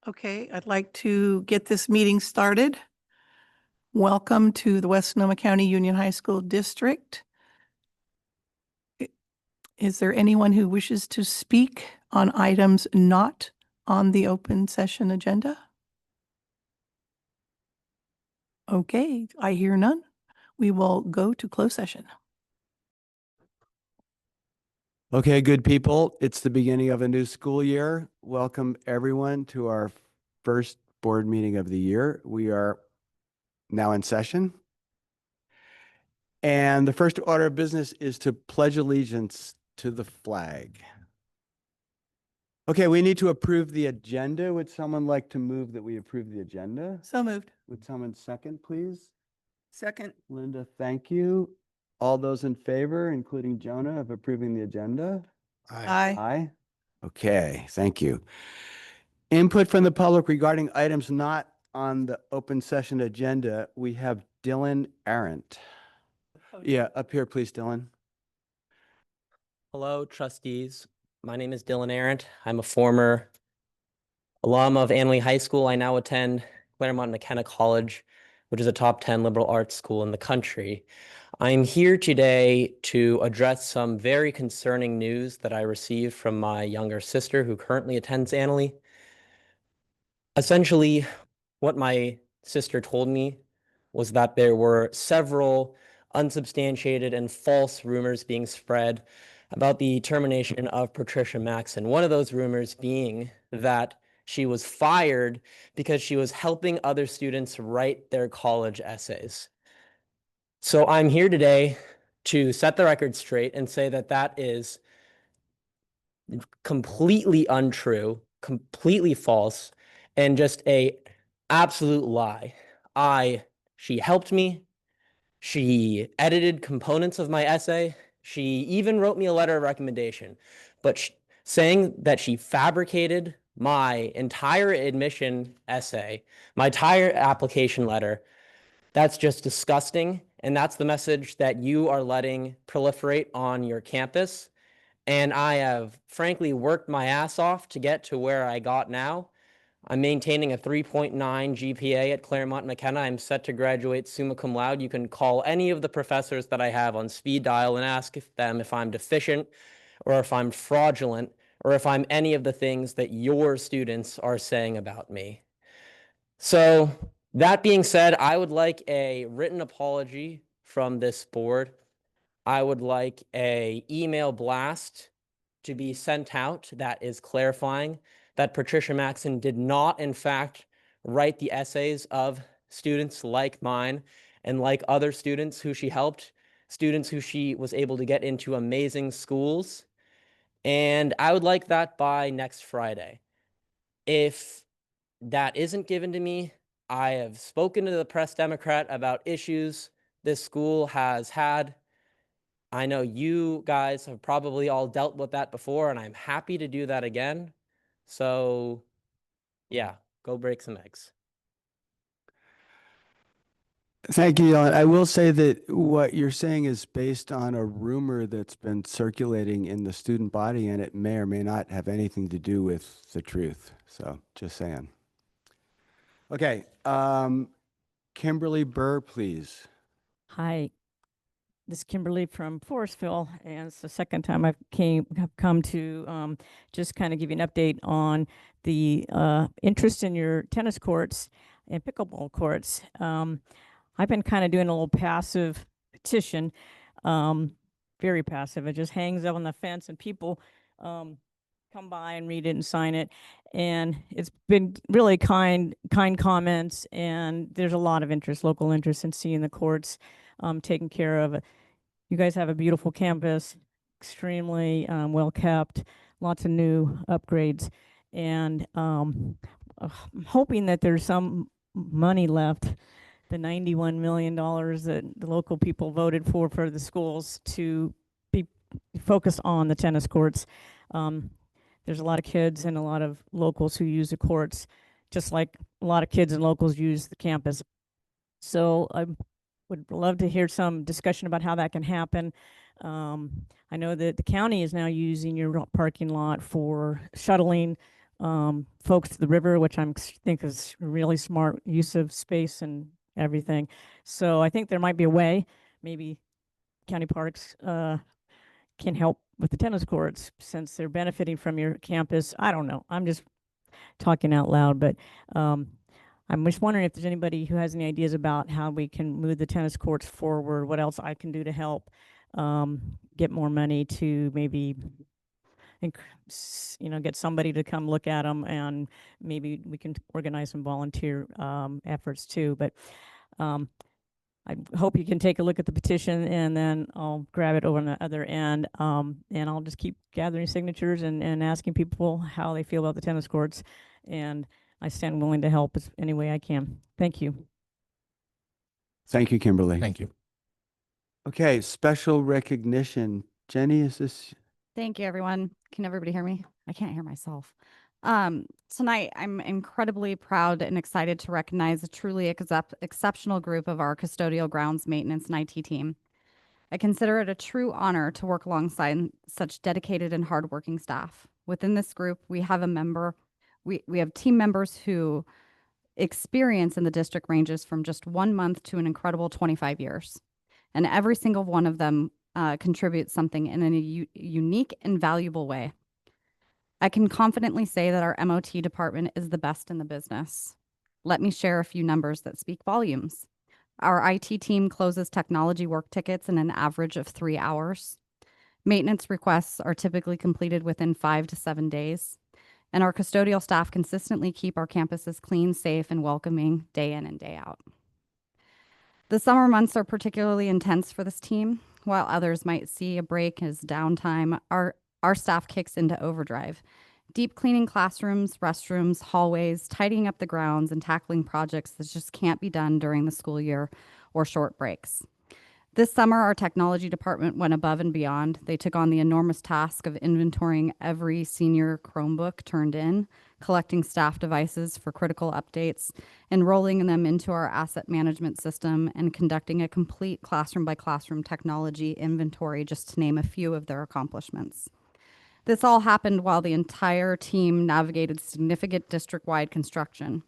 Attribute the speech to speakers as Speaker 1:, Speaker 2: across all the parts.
Speaker 1: Okay, I'd like to get this meeting started. Welcome to the West Sonoma County Union High School District. Is there anyone who wishes to speak on items not on the open session agenda? Okay, I hear none. We will go to closed session.
Speaker 2: Okay, good people. It's the beginning of a new school year. Welcome everyone to our first board meeting of the year. We are now in session. And the first order of business is to pledge allegiance to the flag. Okay, we need to approve the agenda. Would someone like to move that we approve the agenda?
Speaker 1: So moved.
Speaker 2: Would someone second, please?
Speaker 1: Second.
Speaker 2: Linda, thank you. All those in favor, including Jonah, of approving the agenda?
Speaker 1: Aye.
Speaker 2: Aye. Okay, thank you. Input from the public regarding items not on the open session agenda. We have Dylan Arendt. Yeah, up here, please, Dylan.
Speaker 3: Hello, trustees. My name is Dylan Arendt. I'm a former alum of Annalee High School. I now attend Claremont McKenna College, which is a top 10 liberal arts school in the country. I'm here today to address some very concerning news that I received from my younger sister who currently attends Annalee. Essentially, what my sister told me was that there were several unsubstantiated and false rumors being spread about the termination of Patricia Maxson. One of those rumors being that she was fired because she was helping other students write their college essays. So I'm here today to set the record straight and say that that is completely untrue, completely false, and just a absolute lie. She helped me. She edited components of my essay. She even wrote me a letter of recommendation, but saying that she fabricated my entire admission essay, my entire application letter, that's just disgusting. And that's the message that you are letting proliferate on your campus. And I have frankly worked my ass off to get to where I got now. I'm maintaining a 3.9 GPA at Claremont McKenna. I'm set to graduate summa cum laude. You can call any of the professors that I have on speed dial and ask them if I'm deficient or if I'm fraudulent or if I'm any of the things that your students are saying about me. So that being said, I would like a written apology from this board. I would like an email blast to be sent out that is clarifying that Patricia Maxson did not, in fact, write the essays of students like mine and like other students who she helped, students who she was able to get into amazing schools. And I would like that by next Friday. If that isn't given to me, I have spoken to the Press Democrat about issues this school has had. I know you guys have probably all dealt with that before, and I'm happy to do that again. So, yeah, go break some eggs.
Speaker 2: Thank you, Dylan. I will say that what you're saying is based on a rumor that's been circulating in the student body, and it may or may not have anything to do with the truth. So just saying. Okay, Kimberly Burr, please.
Speaker 4: Hi, this is Kimberly from Forestville, and it's the second time have come to just kind of give you an update on the interest in your tennis courts and pickleball courts. I've been kind of doing a little passive petition, very passive. It just hangs up on the fence, and people come by and read it and sign it. And it's been really kind comments, and there's a lot of interest, local interest in seeing the courts taken care of. You guys have a beautiful campus, extremely well kept, lots of new upgrades. And I'm hoping that there's some money left, the $91 million that the local people voted for the schools, to be focused on the tennis courts. There's a lot of kids and a lot of locals who use the courts, just like a lot of kids and locals use the campus. So I would love to hear some discussion about how that can happen. I know that the county is now using your parking lot for shuttling folks to the river, which think is really smart use of space and everything. So I think there might be a way, maybe county parks can help with the tennis courts since they're benefiting from your campus. I don't know. I'm just talking out loud, but I'm just wondering if there's anybody who has any ideas about how we can move the tennis courts forward, what else I can do to help get more money to maybe get somebody to come look at them, and maybe we can organize some volunteer efforts too. But I hope you can take a look at the petition, and then I'll grab it over on the other end, and I'll just keep gathering signatures and asking people how they feel about the tennis courts, and I stand willing to help any way I can. Thank you.
Speaker 2: Thank you, Kimberly.
Speaker 5: Thank you.
Speaker 2: Okay, special recognition. Jenny, is this?
Speaker 6: Thank you, everyone. Can everybody hear me? I can't hear myself. Tonight, I'm incredibly proud and excited to recognize a truly exceptional group of our custodial grounds maintenance and IT team. I consider it a true honor to work alongside such dedicated and hardworking staff. Within this group, we have we have team members who experience in the district ranges from just 1 month to an incredible 25 years. And every single one of them contributes something in a unique and valuable way. I can confidently say that our MOT department is the best in the business. Let me share a few numbers that speak volumes. Our IT team closes technology work tickets in an average of 3 hours. Maintenance requests are typically completed within 5 to 7 days. And our custodial staff consistently keep our campuses clean, safe, and welcoming day in and day out. The summer months are particularly intense for this team. While others might see a break as downtime, our staff kicks into overdrive, deep cleaning classrooms, restrooms, hallways, tidying up the grounds, and tackling projects that just can't be done during the school year or short breaks. This summer, our technology department went above and beyond. They took on the enormous task of inventorying every senior Chromebook turned in, collecting staff devices for critical updates, enrolling them into our asset management system, and conducting a complete classroom by classroom technology inventory, just to name a few of their accomplishments. This all happened while the entire team navigated significant district-wide construction.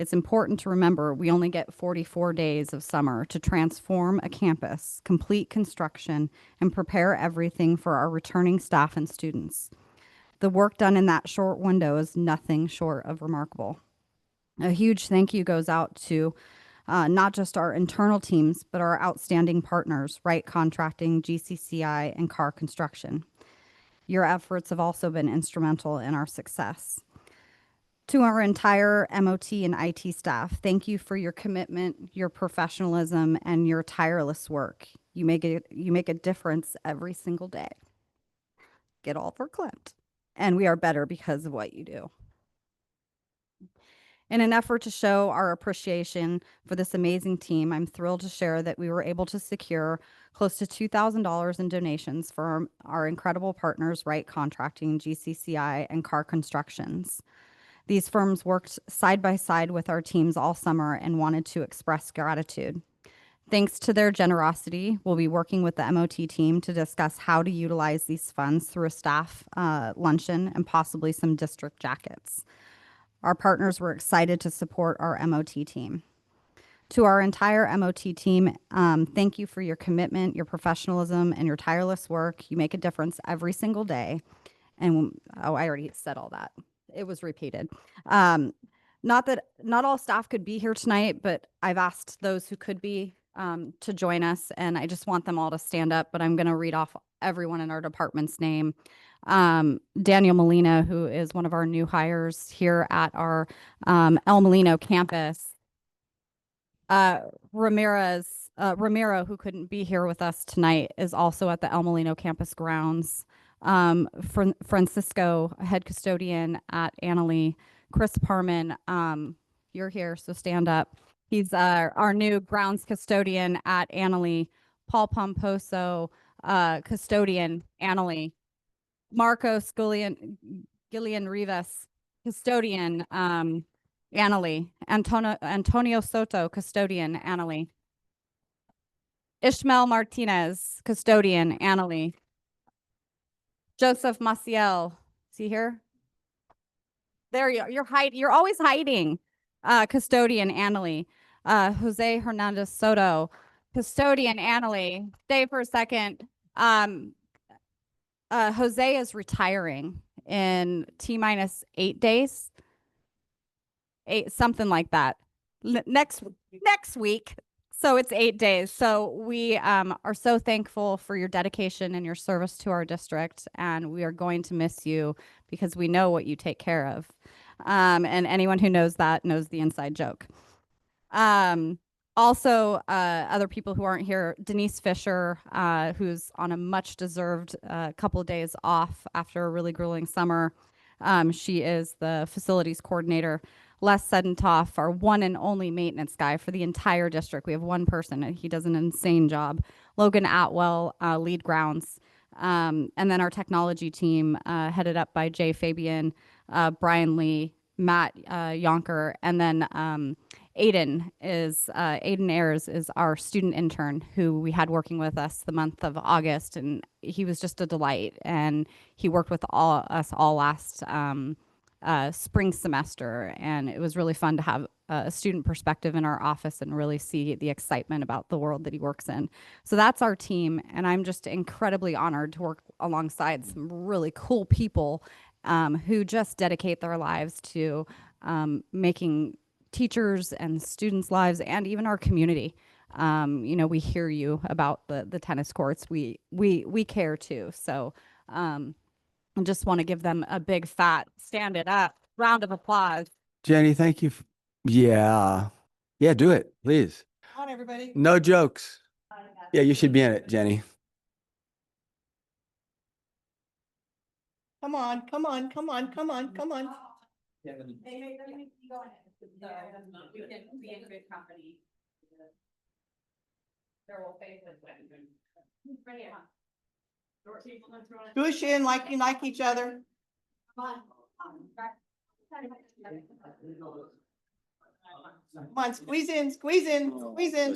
Speaker 6: It's important to remember we only get 44 days of summer to transform a campus, complete construction, and prepare everything for our returning staff and students. The work done in that short window is nothing short of remarkable. A huge thank you goes out to not just our internal teams, but our outstanding partners, Wright Contracting, GCCI, and Carr Construction. Your efforts have also been instrumental in our success. To our entire MOT and IT staff, thank you for your commitment, your professionalism, and your tireless work. You make a difference every single day. Get all verklempt. And we are better because of what you do. In an effort to show our appreciation for this amazing team, I'm thrilled to share that we were able to secure close to $2,000 in donations for our incredible partners, Wright Contracting, GCCI, and Carr Constructions. These firms worked side by side with our teams all summer and wanted to express gratitude. Thanks to their generosity, we'll be working with the MOT team to discuss how to utilize these funds through a staff luncheon and possibly some district jackets. Our partners were excited to support our MOT team. To our entire MOT team, thank you for your commitment, your professionalism, and your tireless work. You make a difference every single day. And I already said all that. It was repeated. Not all staff could be here tonight, but I've asked those who could be to join us, and I just want them all to stand up, but I'm going to read off everyone in our department's name. Daniel Molina, who is one of our new hires here at our El Molino campus. Ramiro, who couldn't be here with us tonight, is also at the El Molino campus grounds. Francisco, head custodian at Annalee. Chris Parman, you're here, so stand up. He's our new grounds custodian at Annalee. Paul Pomposo, custodian, Annalee. Marco Gillian Rivas, custodian, Annalee. Antonio Soto, custodian, Annalee. Ishmael Martinez, custodian, Annalee. Joseph Maciel, is he here? There you are. You're always hiding. Custodian Annalie. Jose Hernandez Soto. Custodian Annalie. Stay for a second. Jose is retiring in T-minus 8 days. Something like that. Next week. So it's 8 days. So we are so thankful for your dedication and your service to our district, and we are going to miss you because we know what you take care of. And anyone who knows that knows the inside joke. Also, other people who aren't here, Denise Fisher, who's on a much deserved couple of days off after a really grueling summer. She is the facilities coordinator. Les Sedentoff, our one and only maintenance guy for the entire district. We have one person and he does an insane job. Logan Atwell, lead grounds. And then our technology team, headed up by Jay Fabian, Brian Lee, Matt Yonker, and then Aiden Ayers is our student intern who we had working with us the month of August, and he was just a delight. And he worked with us all last spring semester, and it was really fun to have a student perspective in our office and really see the excitement about the world that he works in. So that's our team, and I'm just incredibly honored to work alongside some really cool people who just dedicate their lives to making teachers and students' lives and even our community. We hear you about the tennis courts. We care too. So I just want to give them a big fat stand it up round of applause.
Speaker 2: Jenny, thank you. Yeah. Yeah, do it, please.
Speaker 1: Come on, everybody.
Speaker 2: No jokes. Yeah, you should be in it, Jenny.
Speaker 1: Come on, come on, come on, come on, come on. Push in like you like each other. Come on, squeeze in, squeeze in, squeeze in,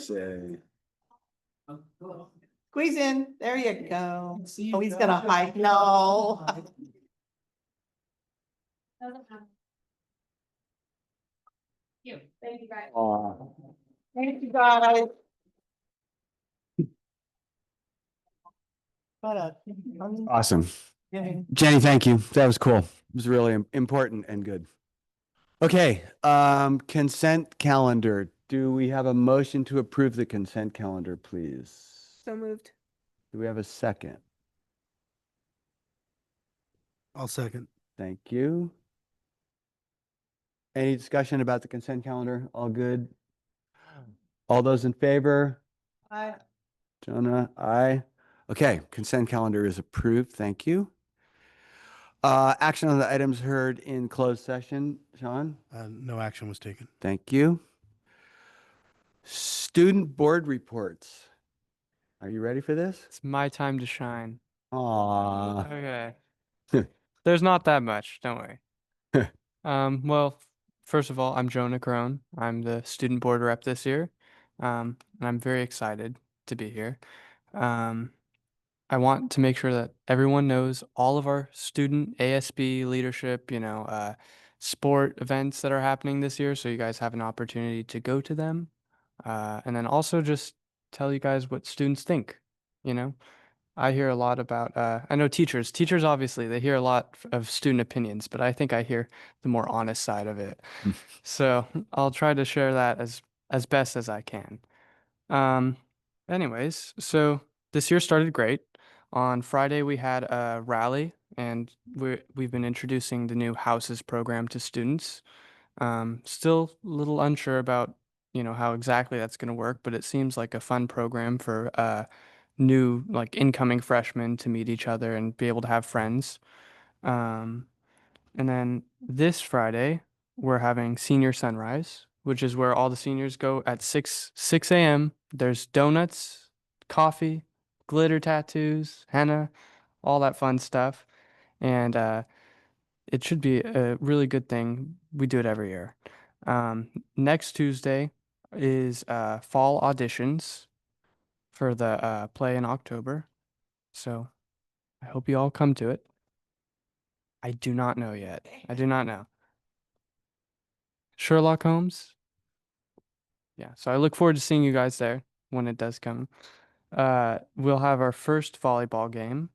Speaker 1: squeeze in. There you go. Oh, he's gonna hide. No. Thank you, guys. Thank you, guys.
Speaker 2: Awesome. Jenny, thank you. That was cool. It was really important and good. Okay, consent calendar. Do we have a motion to approve the consent calendar, please?
Speaker 1: So moved.
Speaker 2: Do we have a second?
Speaker 5: I'll second.
Speaker 2: Thank you. Any discussion about the consent calendar? All good? All those in favor?
Speaker 1: Aye.
Speaker 2: Jonah, aye. Okay, consent calendar is approved. Thank you. Action on the items heard in closed session. Sean?
Speaker 5: No action was taken.
Speaker 2: Thank you. Student board reports. Are you ready for this?
Speaker 7: It's my time to shine.
Speaker 2: Aw.
Speaker 7: Okay. There's not that much, don't worry. Well, first of all, I'm Jonah Crone. I'm the student board rep this year. And I'm very excited to be here. I want to make sure that everyone knows all of our student ASB leadership, sport events that are happening this year. So you guys have an opportunity to go to them. And then also just tell you guys what students think, I hear a lot about, I know teachers obviously, they hear a lot of student opinions, but I think I hear the more honest side of it. So I'll try to share that as best as I can. Anyways, so this year started great. On Friday, we had a rally, and we've been introducing the new Houses program to students. Still a little unsure about, how exactly that's going to work, but it seems like a fun program for new, incoming freshmen to meet each other and be able to have friends. And then this Friday, we're having Senior Sunrise, which is where all the seniors go at 6 a.m. There's donuts, coffee, glitter tattoos, henna, all that fun stuff. And it should be a really good thing. We do it every year. Next Tuesday is fall auditions for the play in October. So I hope you all come to it. I do not know yet. I do not know. Sherlock Holmes. Yeah, so I look forward to seeing you guys there when it does come. We'll have our first volleyball game,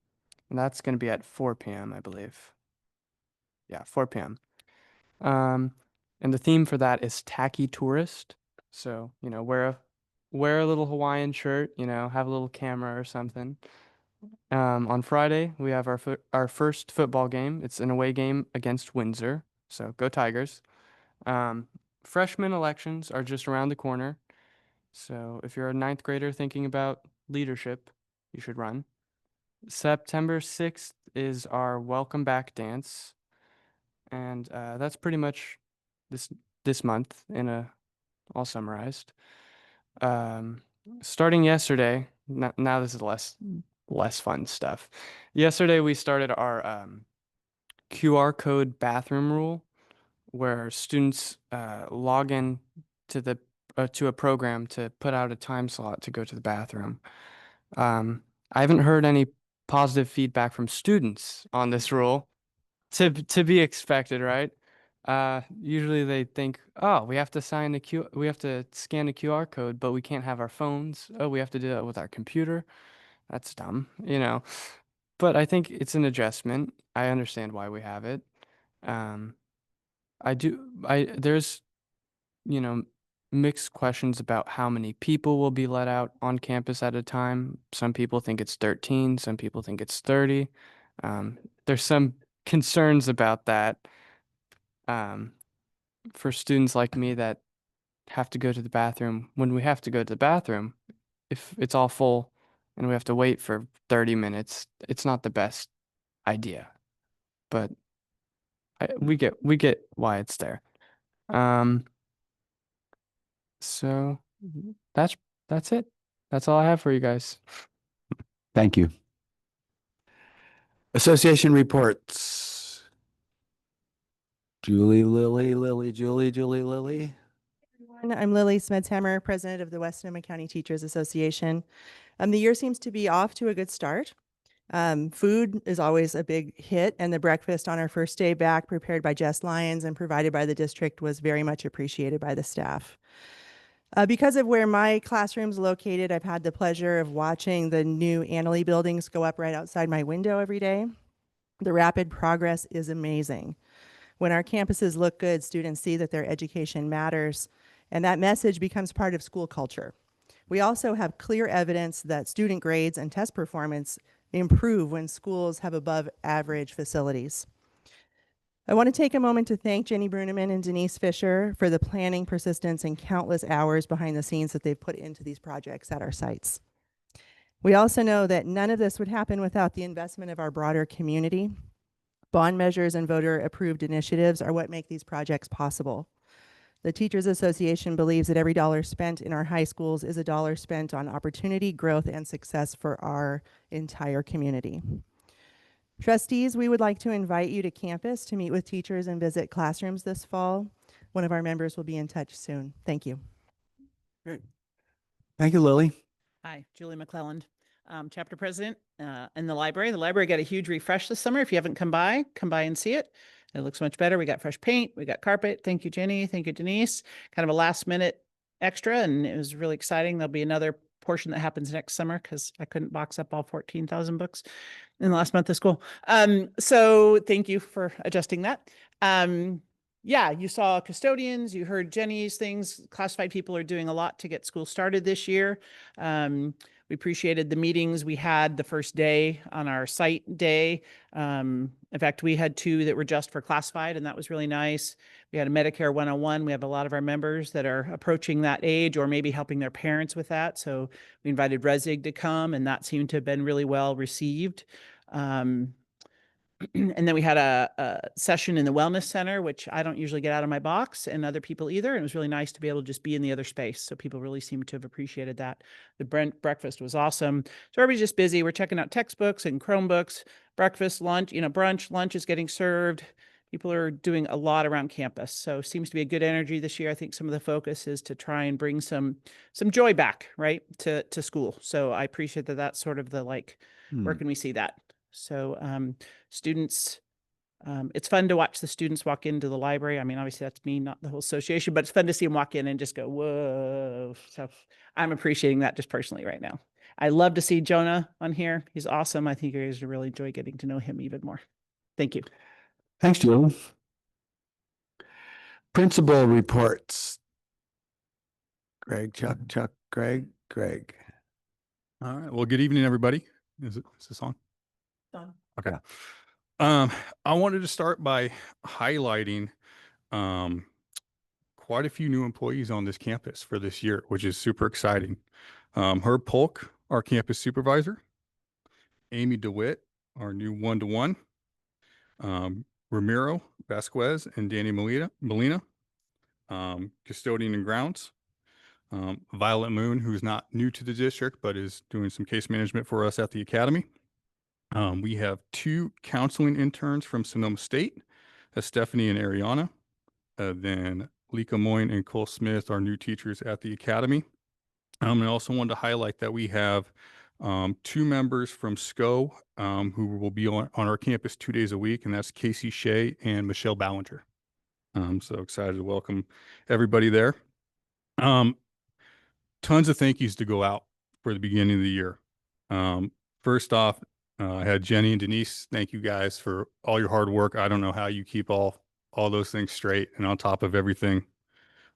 Speaker 7: and that's going to be at 4 p.m., I believe. Yeah, 4 p.m. And the theme for that is tacky tourist. So, wear a little Hawaiian shirt, have a little camera or something. On Friday, we have our first football game. It's an away game against Windsor. So go Tigers. Freshman elections are just around the corner. So if you're a ninth grader thinking about leadership, you should run. September 6th is our welcome back dance. And that's pretty much this month all summarized. Starting yesterday, now this is less fun stuff. Yesterday we started our QR code bathroom rule, where students log in to a program to put out a time slot to go to the bathroom. I haven't heard any positive feedback from students on this rule. To be expected, right? Usually they think, oh, we have to scan the QR code, but we can't have our phones. Oh, we have to do that with our computer. That's dumb, But I think it's an adjustment. I understand why we have it. There's, mixed questions about how many people will be let out on campus at a time. Some people think it's 13, some people think it's 30. There's some concerns about that for students like me that have to go to the bathroom. When we have to go to the bathroom, if it's all full and we have to wait for 30 minutes, it's not the best idea. But we get why it's there. So that's it. That's all I have for you guys.
Speaker 2: Thank you. Association reports. Julie, Lily, Julie, Lily.
Speaker 8: Everyone, I'm Lily Smedshammer, president of the West Sonoma County Teachers Association. The year seems to be off to a good start. Food is always a big hit, and the breakfast on our first day back, prepared by Jess Lyons and provided by the district, was very much appreciated by the staff. Because of where my classroom's located, I've had the pleasure of watching the new Annalee buildings go up right outside my window every day. The rapid progress is amazing. When our campuses look good, students see that their education matters, and that message becomes part of school culture. We also have clear evidence that student grades and test performance improve when schools have above average facilities. I want to take a moment to thank Jenny Bruneman and Denise Fisher for the planning, persistence, and countless hours behind the scenes that they've put into these projects at our sites. We also know that none of this would happen without the investment of our broader community. Bond measures and voter-approved initiatives are what make these projects possible. The Teachers Association believes that every dollar spent in our high schools is a dollar spent on opportunity, growth, and success for our entire community. Trustees, we would like to invite you to campus to meet with teachers and visit classrooms this fall. One of our members will be in touch soon. Thank you.
Speaker 2: Great. Thank you, Lily.
Speaker 9: Hi, Julie McClelland, chapter president in the library. The library got a huge refresh this summer. If you haven't come by and see it. It looks much better. We got fresh paint. We got carpet. Thank you, Jenny. Thank you, Denise. Kind of a last minute extra, and it was really exciting. There'll be another portion that happens next summer because I couldn't box up all 14,000 books in the last month of school. So thank you for adjusting that. Yeah, you saw custodians, you heard Jenny's things. Classified people are doing a lot to get school started this year. We appreciated the meetings we had the first day on our site day. In fact, we had 2 that were just for classified, and that was really nice. We had a Medicare 101. We have a lot of our members that are approaching that age or maybe helping their parents with that. So we invited ResIG to come, and that seemed to have been really well received. And then we had a session in the Wellness Center, which I don't usually get out of my box, and other people either. And it was really nice to be able to just be in the other space. So people really seemed to have appreciated that. The breakfast was awesome. So everybody's just busy. We're checking out textbooks and Chromebooks, breakfast, lunch, brunch, lunch is getting served. People are doing a lot around campus. So seems to be a good energy this year. I think some of the focus is to try and bring some joy back, right, to school. So I appreciate that. That's sort of the where can we see that? So students It's fun to watch the students walk into the library. I mean, obviously that's me, not the whole association, but it's fun to see them walk in and just go, whoa. So I'm appreciating that just personally right now. I love to see Jonah on here. He's awesome. I think you guys will really enjoy getting to know him even more. Thank you.
Speaker 2: Thanks, Jill. Principal reports. Greg.
Speaker 10: All right. Well, good evening, everybody. Is this on?
Speaker 1: Done.
Speaker 10: Okay. I wanted to start by highlighting quite a few new employees on this campus for this year, which is super exciting. Herb Polk, our campus supervisor, Amy DeWitt, our new one-to-one, Ramiro Vasquez and Danny Molina, custodian and grounds, Violet Moon, who's not new to the district, but is doing some case management for us at the academy. We have 2 counseling interns from Sonoma State, Stephanie and Ariana. Then Lika Moyne and Cole Smith are new teachers at the academy. I also wanted to highlight that we have 2 members from SCO who will be on our campus 2 days a week, and that's Casey Shea and Michelle Ballinger. So excited to welcome everybody there. Tons of thank yous to go out for the beginning of the year. First off, I had Jenny and Denise. Thank you guys for all your hard work. I don't know how you keep all those things straight and on top of everything.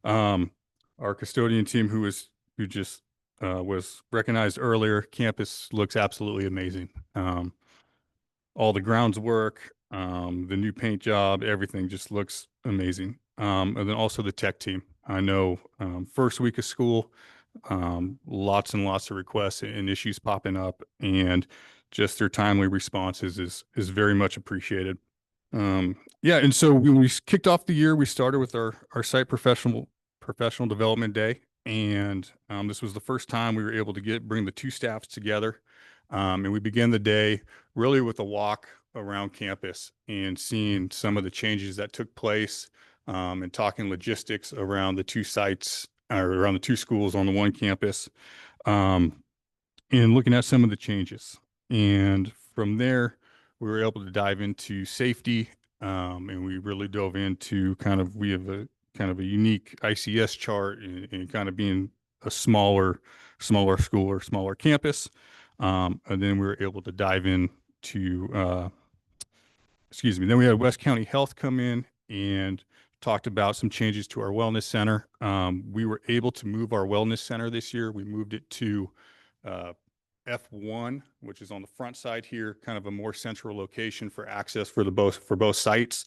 Speaker 10: Our custodian team who just was recognized earlier, campus looks absolutely amazing. All the grounds work, the new paint job, everything just looks amazing. And then also the tech team. I know first week of school, lots and lots of requests and issues popping up, and just their timely responses is very much appreciated. Yeah, and so when we kicked off the year, we started with our site professional development day, and this was the first time we were able to bring the 2 staffs together, and we began the day really with a walk around campus and seeing some of the changes that took place, and talking logistics around the 2 sites or around the 2 schools on the one campus, and looking at some of the changes. And from there, we were able to dive into safety, and we really dove into we have a kind of a unique ICS chart and kind of being a smaller school or smaller campus. And then we were able to dive into, then we had West County Health come in and talked about some changes to our wellness center. We were able to move our wellness center this year. We moved it to F1, which is on the front side here, kind of a more central location for access for both sites.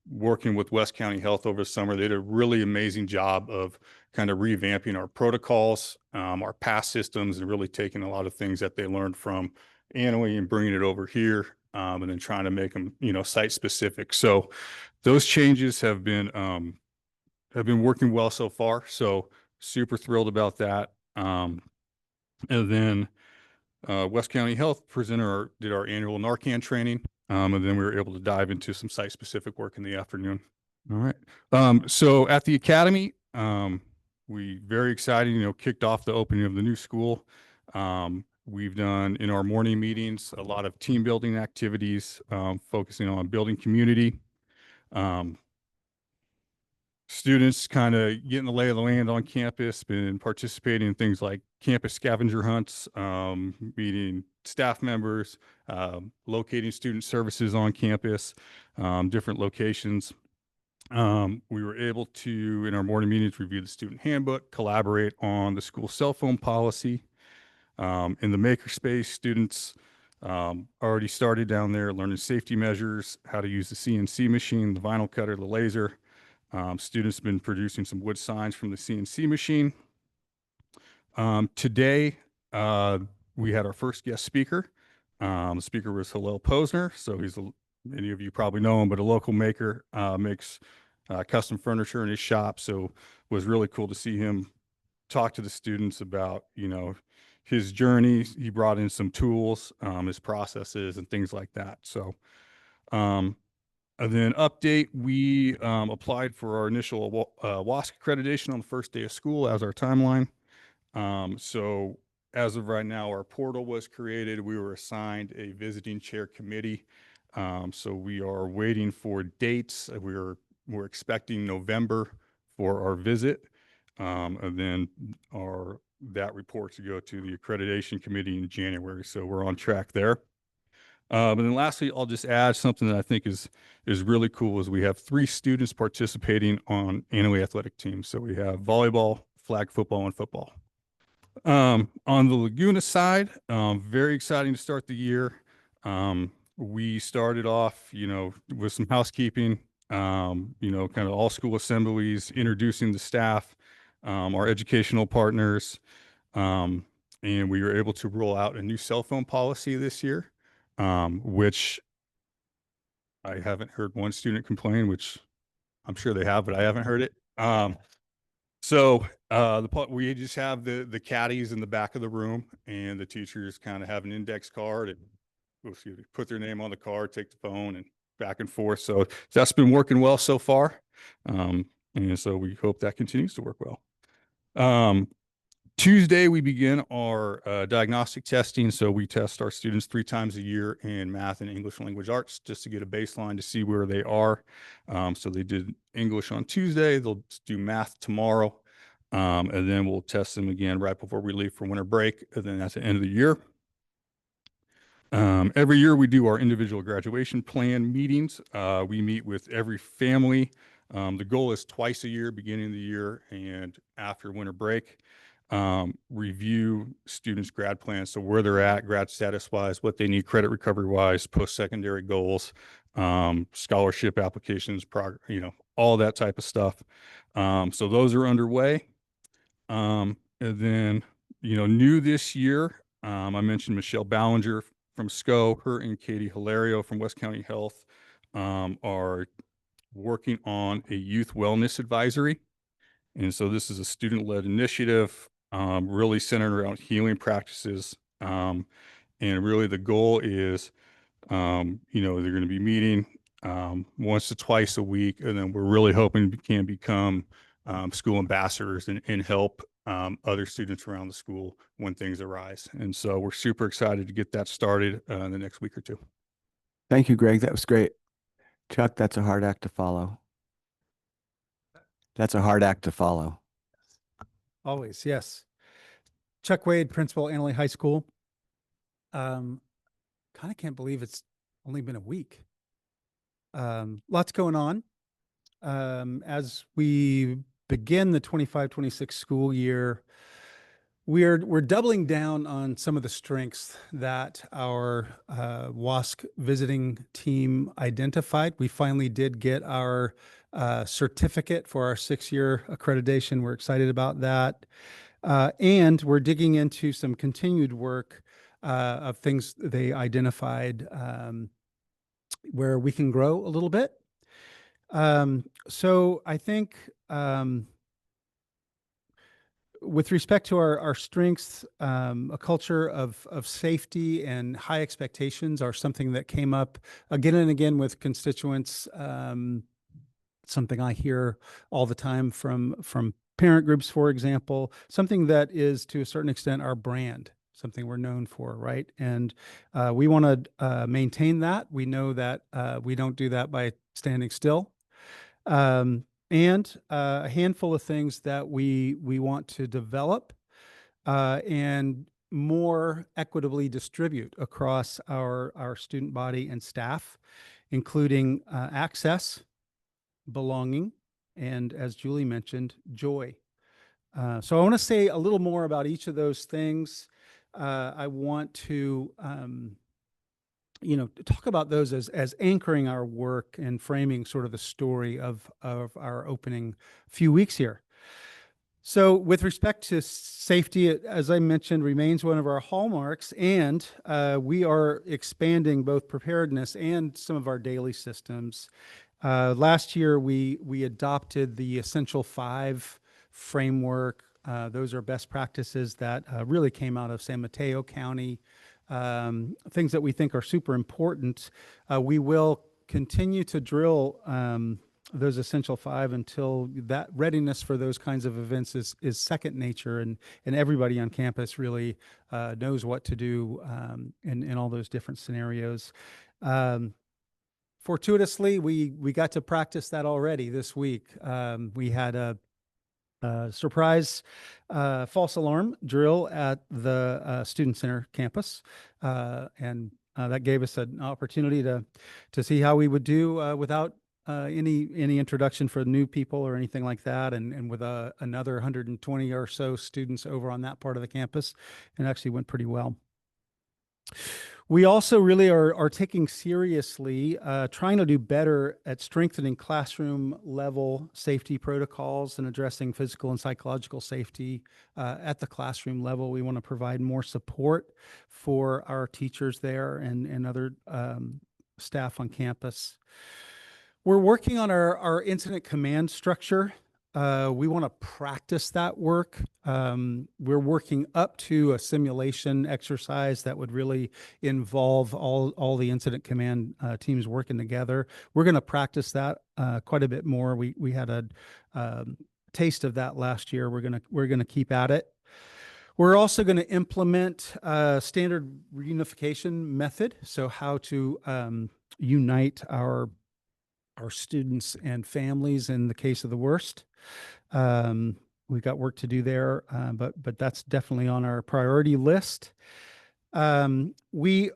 Speaker 10: Working with West County Health over the summer, they did a really amazing job of kind of revamping our protocols, our pass systems, and really taking a lot of things that they learned from Annalee and bringing it over here, and then trying to make them, site specific. So those changes have been working well so far. So super thrilled about that. And then West County Health did our annual Narcan training, and then we were able to dive into some site-specific work in the afternoon. All right. So at the academy, we very excited, kicked off the opening of the new school. We've done in our morning meetings a lot of team building activities, focusing on building community. Students kind of getting the lay of the land on campus, been participating in things like campus scavenger hunts, meeting staff members, locating student services on campus, different locations. We were able to, in our morning meetings, review the student handbook, collaborate on the school cell phone policy. In the makerspace, students already started down there learning safety measures, how to use the CNC machine, the vinyl cutter, the laser. Students have been producing some wood signs from the CNC machine. Today, we had our first guest speaker. The speaker was Hillel Posner. So many of you probably know him, but a local maker, makes custom furniture in his shop. So it was really cool to see him talk to the students about, his journey. He brought in some tools, his processes and things like that. So, and then update, we applied for our initial WASC accreditation on the first day of school as our timeline. So as of right now, our portal was created. We were assigned a visiting chair committee So we are waiting for dates. We're expecting November for our visit. And then that report to go to the accreditation committee in January. So we're on track there. But then lastly, I'll just add something that I think is really cool is we have 3 students participating on Annalee athletic teams. So we have volleyball, flag football, and football. On the Laguna side, very exciting to start the year. We started off, with some housekeeping, kind of all school assemblies, introducing the staff, our educational partners, and we were able to roll out a new cell phone policy this year, which I haven't heard one student complain, which I'm sure they have, but I haven't heard it. So we just have the caddies in the back of the room, and the teachers kind of have an index card and put their name on the card, take the phone, and back and forth. So that's been working well so far, and so we hope that continues to work well. Tuesday, we begin our diagnostic testing. So we test our students 3 times a year in math and English language arts just to get a baseline to see where they are. So they did English on Tuesday. They'll do math tomorrow. And then we'll test them again right before we leave for winter break. And then at the end of the year. Every year we do our individual graduation plan meetings. We meet with every family. The goal is twice a year, beginning of the year and after winter break. Review students' grad plans, so where they're at, grad status wise, what they need credit recovery wise, post-secondary goals, scholarship applications, all that type of stuff. So those are underway. And then, new this year, I mentioned Michelle Ballinger from SCO, her and Katie Hilario from West County Health are working on a youth wellness advisory. And so this is a student-led initiative, really centered around healing practices. And really the goal is, they're going to be meeting once to twice a week. And then we're really hoping we can become school ambassadors and help other students around the school when things arise. And so we're super excited to get that started in the next week or 2.
Speaker 2: Thank you, Greg. That was great. Chuck, that's a hard act to follow. That's a hard act to follow.
Speaker 11: Always, yes. Chuck Wade, principal, Annalee High School. Kind of can't believe it's only been a week. Lots going on. As we begin the 25-26 school year, we're doubling down on some of the strengths that our WASC visiting team identified. We finally did get our certificate for our 6-year accreditation. We're excited about that. And we're digging into some continued work of things they identified where we can grow a little bit. So I think with respect to our strengths, a culture of safety and high expectations are something that came up again and again with constituents. Something I hear all the time from parent groups, for example, something that is to a certain extent our brand, something we're known for, right? And we want to maintain that. We know that we don't do that by standing still. And a handful of things that we want to develop and more equitably distribute across our student body and staff, including access, belonging, and as Julie mentioned, joy. So I want to say a little more about each of those things. I want to talk about those as anchoring our work and framing sort of the story of our opening few weeks here. So with respect to safety, as I mentioned, remains one of our hallmarks, and we are expanding both preparedness and some of our daily systems. Last year, we adopted the Essential 5 framework. Those are best practices that really came out of San Mateo County, things that we think are super important. We will continue to drill those Essential 5 until that readiness for those kinds of events is second nature, and everybody on campus really knows what to do in all those different scenarios. fortuitously, we got to practice that already this week. We had a surprise false alarm drill at the Student Center campus, and that gave us an opportunity to see how we would do without any introduction for new people or anything like that, and with another 120 or so students over on that part of the campus, and actually went pretty well. We also really are taking seriously trying to do better at strengthening classroom level safety protocols and addressing physical and psychological safety at the classroom level. We want to provide more support for our teachers there and other staff on campus. We're working on our incident command structure. We want to practice that work. We're working up to a simulation exercise that would really involve all the incident command teams working together. We're going to practice that quite a bit more. We had a taste of that last year. We're gonna keep at it. We're also going to implement a standard reunification method. So how to unite our students and families in the case of the worst. We've got work to do there, but that's definitely on our priority list. We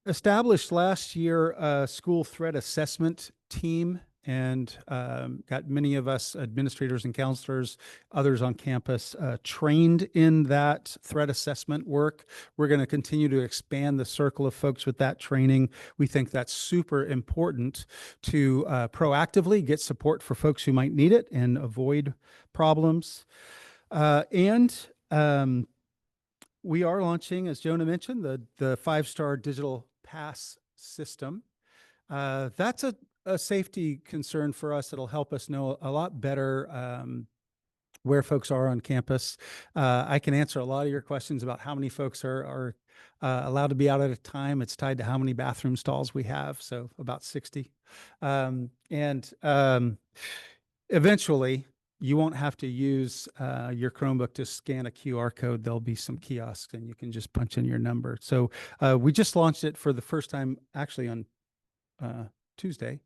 Speaker 11: established last year a school threat assessment team, and got many of us administrators and counselors, others on campus, trained in that threat assessment work. We're going to continue to expand the circle of folks with that training. We think that's super important to proactively get support for folks who might need it and avoid problems. We are launching, as Jonah mentioned, the 5-star digital pass system. That's a safety concern for us. It'll help us know a lot better where folks are on campus. I can answer a lot of your questions about how many folks are allowed to be out at a time. It's tied to how many bathroom stalls we have, so about 60. Eventually, you won't have to use your Chromebook to scan a QR code. There'll be some kiosks, and you can just punch in your number. So we just launched it for the first time, actually on Tuesday.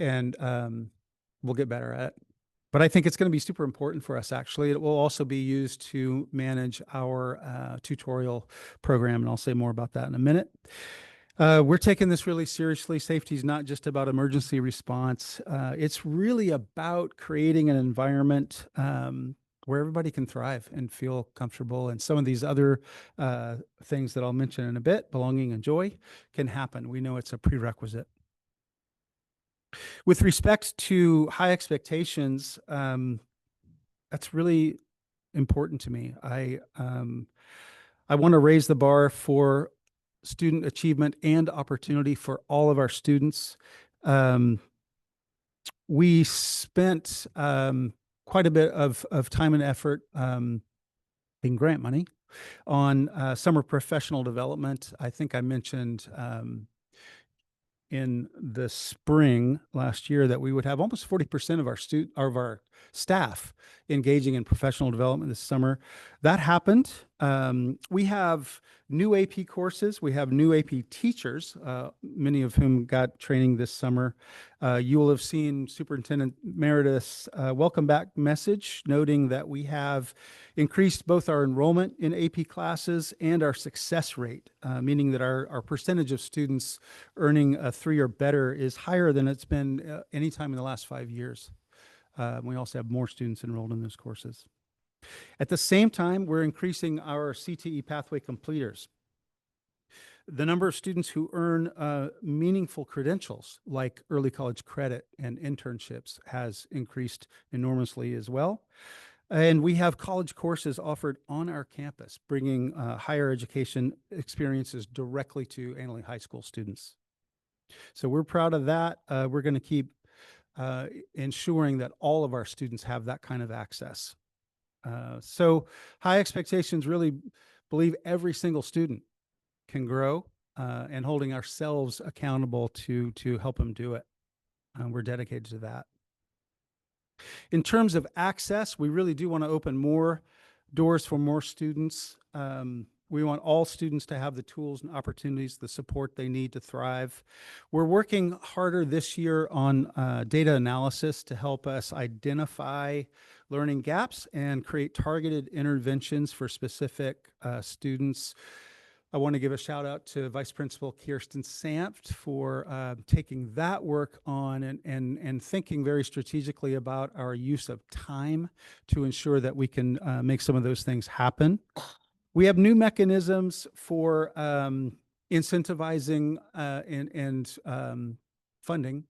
Speaker 11: And we'll get better at it. But I think it's going to be super important for us, actually. It will also be used to manage our tutorial program, and I'll say more about that in a minute. We're taking this really seriously. Safety is not just about emergency response. It's really about creating an environment where everybody can thrive and feel comfortable. And some of these other things that I'll mention in a bit, belonging and joy, can happen. We know it's a prerequisite. With respect to high expectations, that's really important to me. I want to raise the bar for student achievement and opportunity for all of our students. We spent quite a bit of time and effort in grant money on summer professional development. I think I mentioned in the spring last year that we would have almost 40% of our staff engaging in professional development this summer. That happened. We have new AP courses. We have new AP teachers, many of whom got training this summer. You will have seen Superintendent Meredith's welcome back message, noting that we have increased both our enrollment in AP classes and our success rate, meaning that our percentage of students earning a 3 or better is higher than it's been any time in the last 5 years. We also have more students enrolled in those courses. At the same time, we're increasing our CTE pathway completers. The number of students who earn meaningful credentials like early college credit and internships has increased enormously as well. And we have college courses offered on our campus, bringing higher education experiences directly to Annalee High School students. So we're proud of that. We're going to keep ensuring that all of our students have that kind of access. So high expectations really believe every single student can grow, and holding ourselves accountable to help them do it. We're dedicated to that. In terms of access, we really do want to open more doors for more students. We want all students to have the tools and opportunities, the support they need to thrive. We're working harder this year on data analysis to help us identify learning gaps and create targeted interventions for specific students. I want to give a shout out to Vice Principal Kirsten Sanft for taking that work on and thinking very strategically about our use of time to ensure that we can make some of those things happen. We have new mechanisms for incentivizing and funding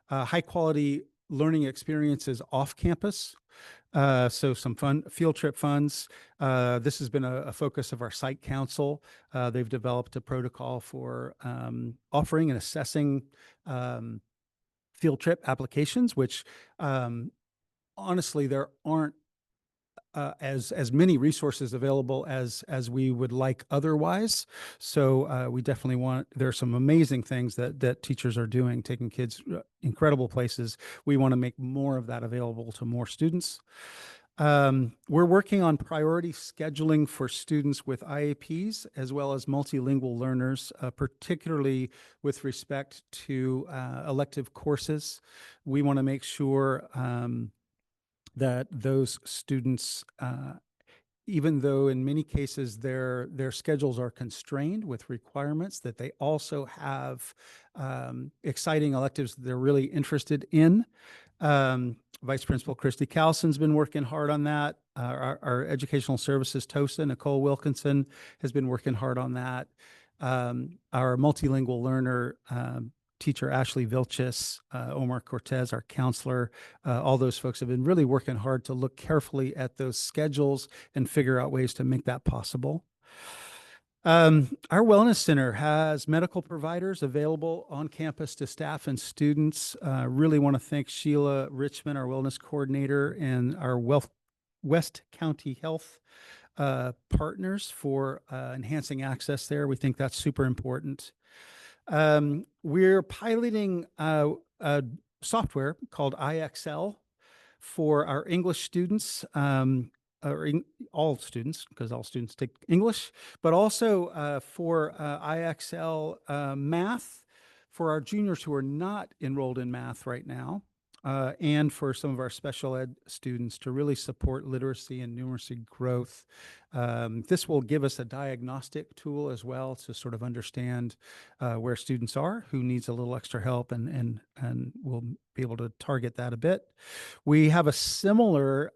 Speaker 11: high quality learning experiences off campus. So some fun field trip funds. This has been a focus of our site council. They've developed a protocol for offering and assessing field trip applications, which honestly, there aren't as many resources available as we would like otherwise. So we definitely want, there's some amazing things that teachers are doing, taking kids incredible places. We want to make more of that available to more students. We're working on priority scheduling for students with IEPs as well as multilingual learners, particularly with respect to elective courses. We want to make sure that those students, even though in many cases their schedules are constrained with requirements, that they also have exciting electives they're really interested in. Vice Principal Christy Cowson's been working hard on that. Our Educational Services TOSA, Nicole Wilkinson, has been working hard on that. Our multilingual learner teacher Ashley Vilchis, Omar Cortez, our counselor, all those folks have been really working hard to look carefully at those schedules and figure out ways to make that possible. Our Wellness Center has medical providers available on campus to staff and students. Really want to thank Sheila Richmond, our wellness coordinator, and our West County Health partners for enhancing access there. We think that's super important. We're piloting a software called IXL for our English students, all students, because all students take English, but also for IXL math for our juniors who are not enrolled in math right now, and for some of our special ed students to really support literacy and numeracy growth. This will give us a diagnostic tool as well to sort of understand where students are, who needs a little extra help, and we'll be able to target that a bit. We have a similar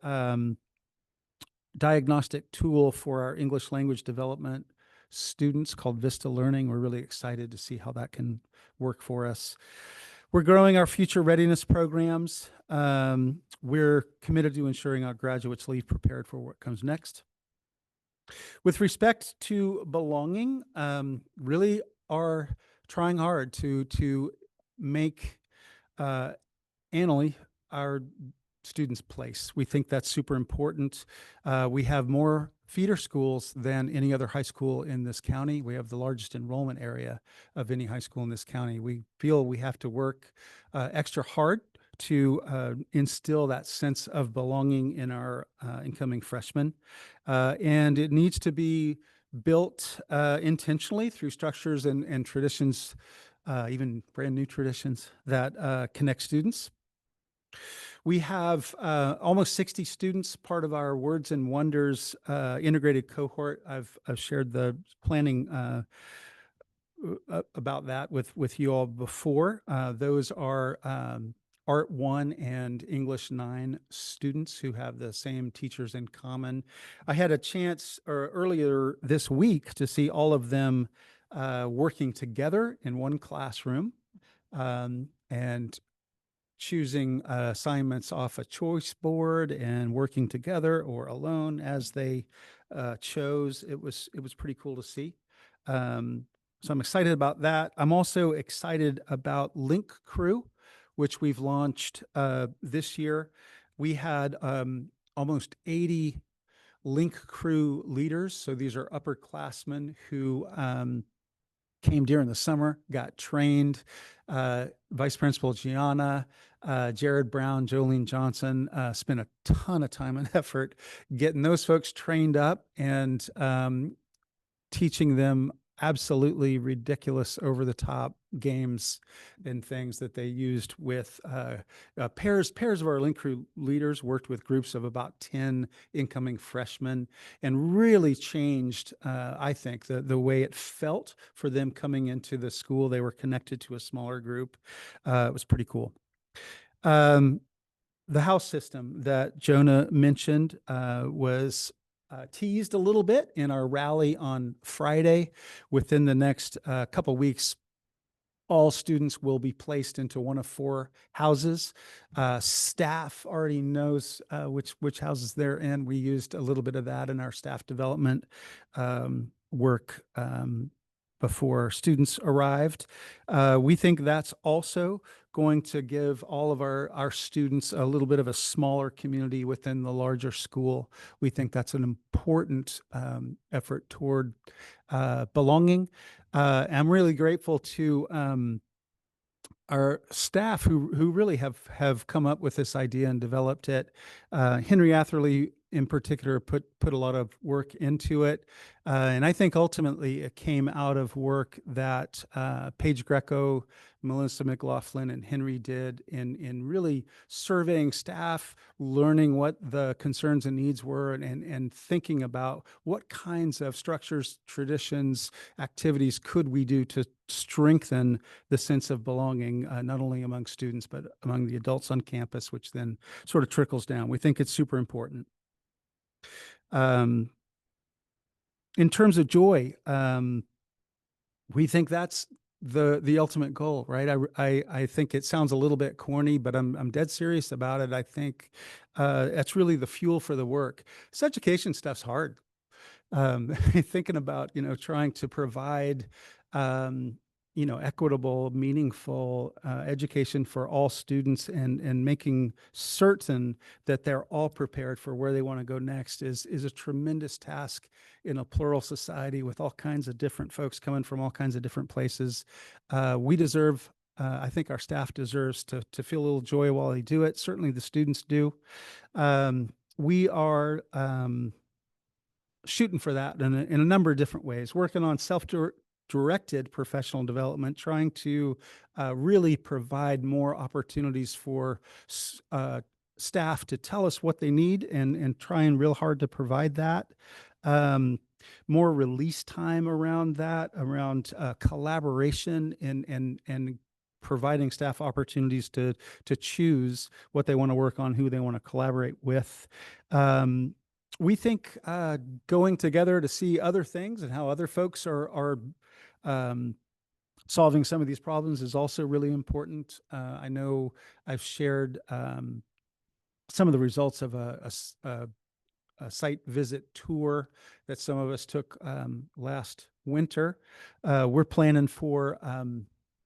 Speaker 11: diagnostic tool for our English language development students called Vista Learning. We're really excited to see how that can work for us. We're growing our future readiness programs. We're committed to ensuring our graduates leave prepared for what comes next. With respect to belonging, really are trying hard to make Annalee our students' place. We think that's super important. We have more feeder schools than any other high school in this county. We have the largest enrollment area of any high school in this county. We feel we have to work extra hard to instill that sense of belonging in our incoming freshmen. And it needs to be built intentionally through structures and traditions, even brand new traditions that connect students. We have almost 60 students, part of our Words and Wonders integrated cohort. I've shared the planning about that with you all before. Those are Art 1 and English 9 students who have the same teachers in common. I had a chance earlier this week to see all of them working together in one classroom and choosing assignments off a choice board and working together or alone as they chose. It was pretty cool to see. So I'm excited about that. I'm also excited about Link Crew, which we've launched this year. We had almost 80 Link Crew leaders. So these are upperclassmen who came during the summer, got trained. Vice Principal Gianna, Jared Brown, Jolene Johnson spent a ton of time and effort getting those folks trained up and teaching them absolutely ridiculous over the top games and things that they used with pairs of our Link Crew leaders worked with groups of about 10 incoming freshmen and really changed, I think, the way it felt for them coming into the school. They were connected to a smaller group. It was pretty cool. The house system that Jonah mentioned was teased a little bit in our rally on Friday. Within the next couple weeks, all students will be placed into one of 4 houses. Staff already knows which houses they're in. We used a little bit of that in our staff development work before students arrived. We think that's also going to give all of our students a little bit of a smaller community within the larger school. We think that's an important effort toward belonging. I'm really grateful to our staff who really have come up with this idea and developed it. Henry Atherley in particular put a lot of work into it. And I think ultimately it came out of work that Paige Greco, Melissa McLaughlin, and Henry did in really surveying staff, learning what the concerns and needs were, and thinking about what kinds of structures, traditions, activities could we do to strengthen the sense of belonging, not only among students, but among the adults on campus, which then sort of trickles down. We think it's super important. In terms of joy, we think that's the ultimate goal, right? I think it sounds a little bit corny, but I'm dead serious about it. I think that's really the fuel for the work. This education stuff's hard. Thinking about, trying to provide, equitable, meaningful education for all students and making certain that they're all prepared for where they want to go next is a tremendous task in a plural society with all kinds of different folks coming from all kinds of different places. We deserve, I think our staff deserves to feel a little joy while they do it. Certainly the students do. We are shooting for that in a number of different ways, working on self-directed professional development, trying to really provide more opportunities for staff to tell us what they need and trying real hard to provide that. More release time around that, around collaboration and providing staff opportunities to choose what they want to work on, who they want to collaborate with. We think going together to see other things and how other folks are solving some of these problems is also really important. I know I've shared some of the results of a site visit tour that some of us took last winter. We're planning for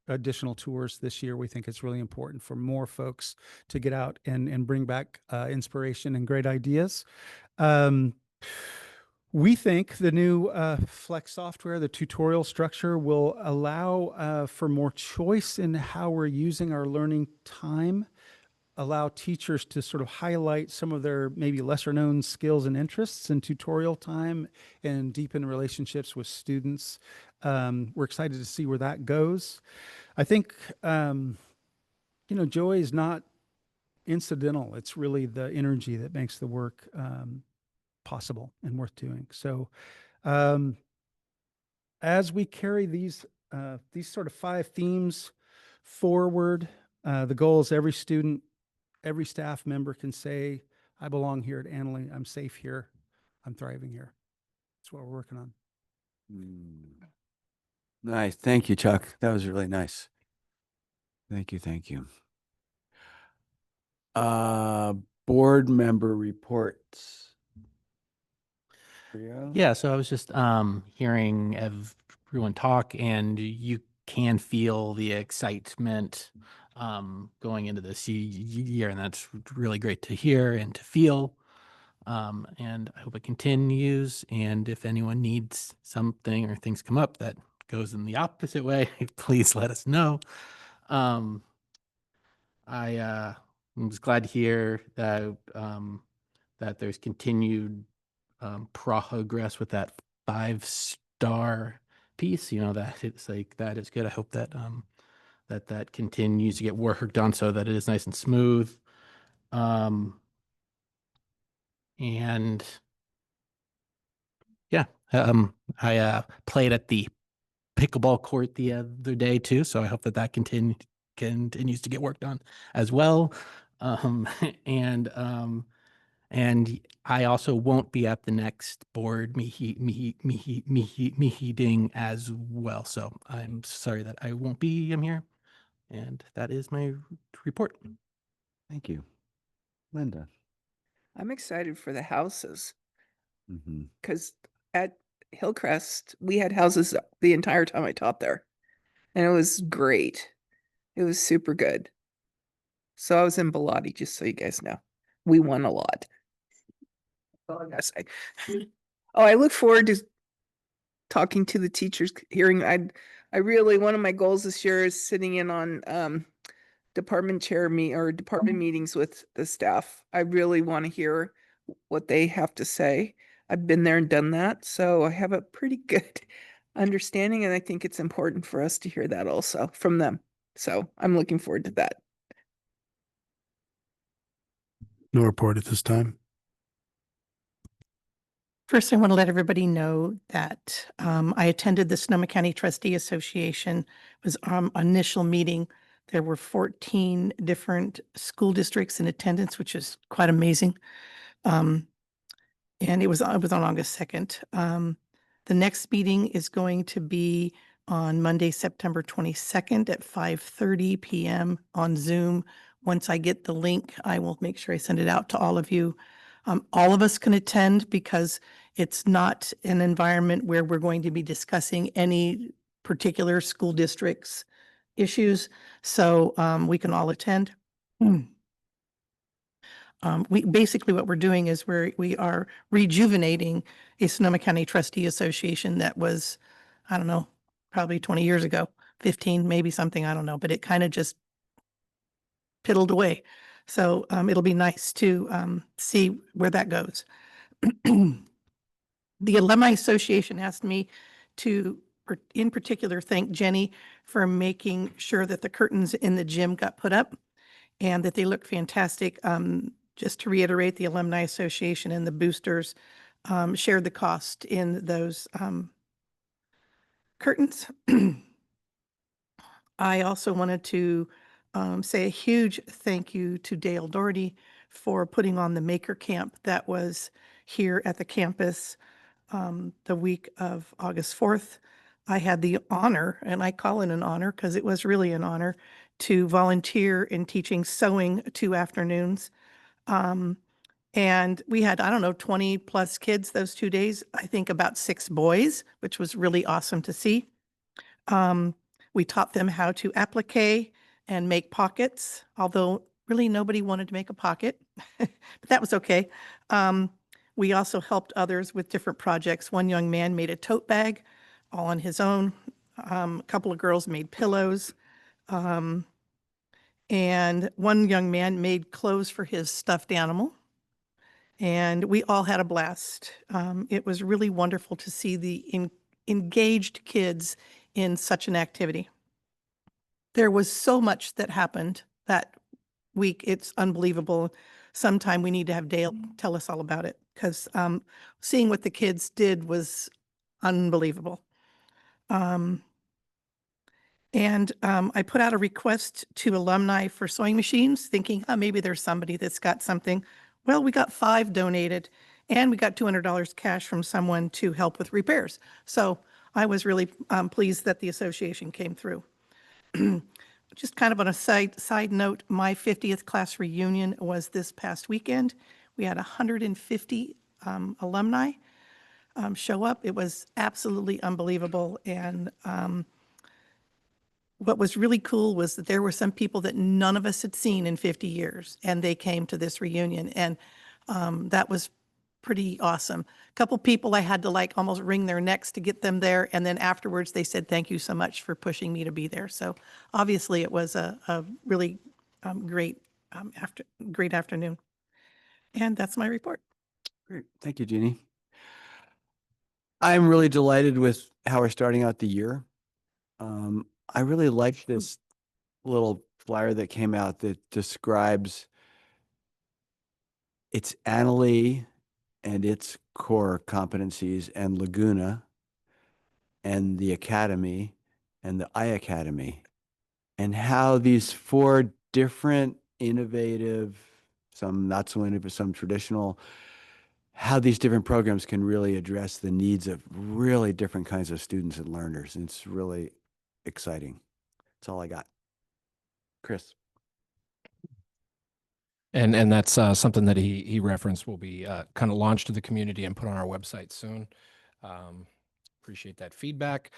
Speaker 11: additional tours this year. We think it's really important for more folks to get out and bring back inspiration and great ideas. We think the new Flex software, the tutorial structure, will allow for more choice in how we're using our learning time, allow teachers to sort of highlight some of their maybe lesser known skills and interests in tutorial time and deepen relationships with students. We're excited to see where that goes. I think, joy is not incidental. It's really the energy that makes the work possible and worth doing. So as we carry these sort of 5 themes forward, the goal is every student, every staff member can say, I belong here at Annalee. I'm safe here. I'm thriving here. That's what we're working on.
Speaker 2: Nice. Thank you, Chuck. That was really nice. Thank you. Thank you. Board member reports. Rio?
Speaker 12: Yeah, so I was just hearing everyone talk, and you can feel the excitement going into this year, and that's really great to hear and to feel. And I hope it continues. And if anyone needs something or things come up that goes in the opposite way, please let us know. I was glad to hear that that there's continued progress with that star piece, that it's like, that is good. I hope that, that continues to get worked on so that it is nice and smooth. And yeah, I played at the pickleball court the other day too, so I hope that that continues to get worked on as well. And I also won't be at the next board meeting as well. So I'm sorry that I won't be here. And that is my report.
Speaker 2: Thank you. Linda.
Speaker 13: I'm excited for the houses
Speaker 2: Mm-hmm.
Speaker 13: because at Hillcrest, we had houses the entire time I taught there. And it was great. It was super good. So I was in Bilotti, just so you guys know. We won a lot. That's all I gotta say. Oh, I look forward to talking to the teachers, hearing I really, one of my goals this year is sitting in on department meetings with the staff. I really want to hear what they have to say. I've been there and done that, so I have a pretty good understanding, and I think it's important for us to hear that also from them. So I'm looking forward to that.
Speaker 5: No report at this time.
Speaker 1: First, I want to let everybody know that I attended the Sonoma County Trustee Association. It was our initial meeting. There were 14 different school districts in attendance, which is quite amazing. And it was on August 2nd. The next meeting is going to be on Monday, September 22nd at 5:30 p.m. on Zoom. Once I get the link, I will make sure I send it out to all of you. All of us can attend because it's not an environment where we're going to be discussing any particular school district's issues. So we can all attend. We basically what we're doing is we are rejuvenating a Sonoma County Trustee Association that was, I don't know, probably 20 years ago, 15, maybe something, I don't know, but it kind of just piddled away. So it'll be nice to see where that goes. The Alumni Association asked me to, in particular, thank Jenny for making sure that the curtains in the gym got put up and that they look fantastic. Just to reiterate, the Alumni Association and the boosters shared the cost in those curtains. I also wanted to say a huge thank you to Dale Doherty for putting on the Maker Camp that was here at the campus the week of August 4th. I had the honor, and I call it an honor because it was really an honor, to volunteer in teaching sewing 2 afternoons. And we had, I don't know, 20 plus kids those 2 days. I think about 6 boys, which was really awesome to see. We taught them how to applique and make pockets, although really nobody wanted to make a pocket, but that was okay. We also helped others with different projects. One young man made a tote bag all on his own. A couple of girls made pillows. And one young man made clothes for his stuffed animal. And we all had a blast. It was really wonderful to see the engaged kids in such an activity. There was so much that happened that week. It's unbelievable. Sometime we need to have Dale tell us all about it because seeing what the kids did was unbelievable. And I put out a request to alumni for sewing machines, thinking, oh, maybe there's somebody that's got something. Well, we got 5 donated, and we got $200 cash from someone to help with repairs. So I was really pleased that the association came through. Just kind of on a side note, my 50th class reunion was this past weekend. We had 150 alumni show up. It was absolutely unbelievable. And what was really cool was that there were some people that none of us had seen in 50 years, and they came to this reunion. And that was pretty awesome. A couple people I had to like almost wring their necks to get them there. And then afterwards they said, thank you so much for pushing me to be there. So obviously it was a really great afternoon. And that's my report.
Speaker 2: Great. Thank you, Jeannie. I'm really delighted with how we're starting out the year. I really like this little flyer that came out that describes it's Annalee and its core competencies and Laguna and the Academy and the iAcademy, and how these four different innovative, some not so innovative, some traditional, how these different programs can really address the needs of really different kinds of students and learners. And it's really exciting. That's all I got. Chris.
Speaker 14: And that's something that he referenced will be kind of launched to the community and put on our website soon. Appreciate that feedback.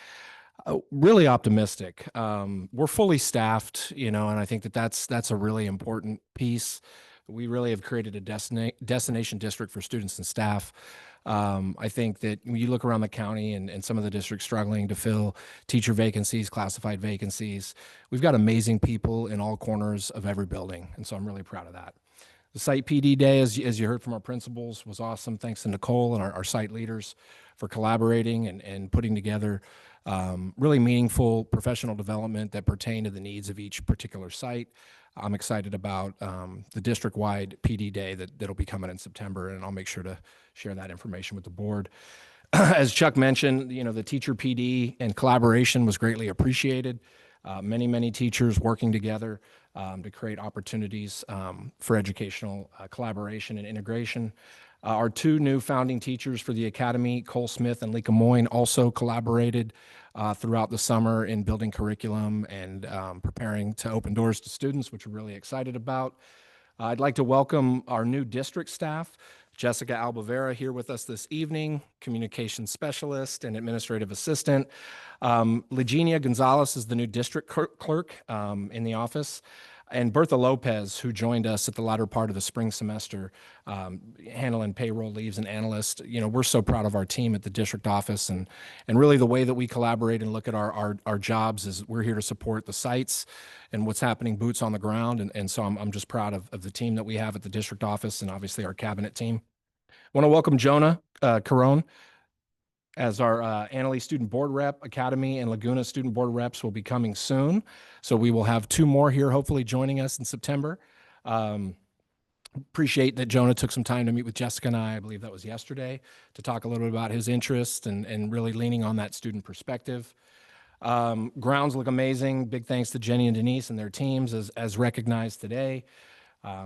Speaker 14: Really optimistic. We're fully staffed, you know, and I think that that's a really important piece. We really have created a destination district for students and staff. I think that when you look around the county and some of the districts struggling to fill teacher vacancies, classified vacancies, we've got amazing people in all corners of every building. And so I'm really proud of that. The site PD day, as you heard from our principals, was awesome. Thanks to Nicole and our site leaders for collaborating and putting together really meaningful professional development that pertain to the needs of each particular site. I'm excited about the district-wide PD day that'll be coming in September, and I'll make sure to share that information with the board. As Chuck mentioned, you know, the teacher PD and collaboration was greatly appreciated. Many teachers working together to create opportunities for educational collaboration and integration. Our two new founding teachers for the Academy, Cole Smith and Lika Moyne, also collaborated throughout the summer in building curriculum and preparing to open doors to students, which we're really excited about. I'd like to welcome our new district staff, Jessica Albavera here with us this evening, communications specialist and administrative assistant. Legenia Gonzalez is the new district clerk in the office. And Bertha Lopez, who joined us at the latter part of the spring semester, handling payroll leaves and analyst. You know, we're so proud of our team at the district office, and really the way that we collaborate and look at our jobs is we're here to support the sites and what's happening boots on the ground. And so I'm just proud of the team that we have at the district office and obviously our cabinet team. I want to welcome Jonah Carone as our Annalee Student Board Rep. Academy and Laguna Student Board Reps will be coming soon. So we will have two more here, hopefully joining us in September. Appreciate that Jonah took some time to meet with Jessica and I believe that was yesterday, to talk a little bit about his interest and really leaning on that student perspective. Grounds look amazing. Big thanks to Jenny and Denise and their teams as recognized today.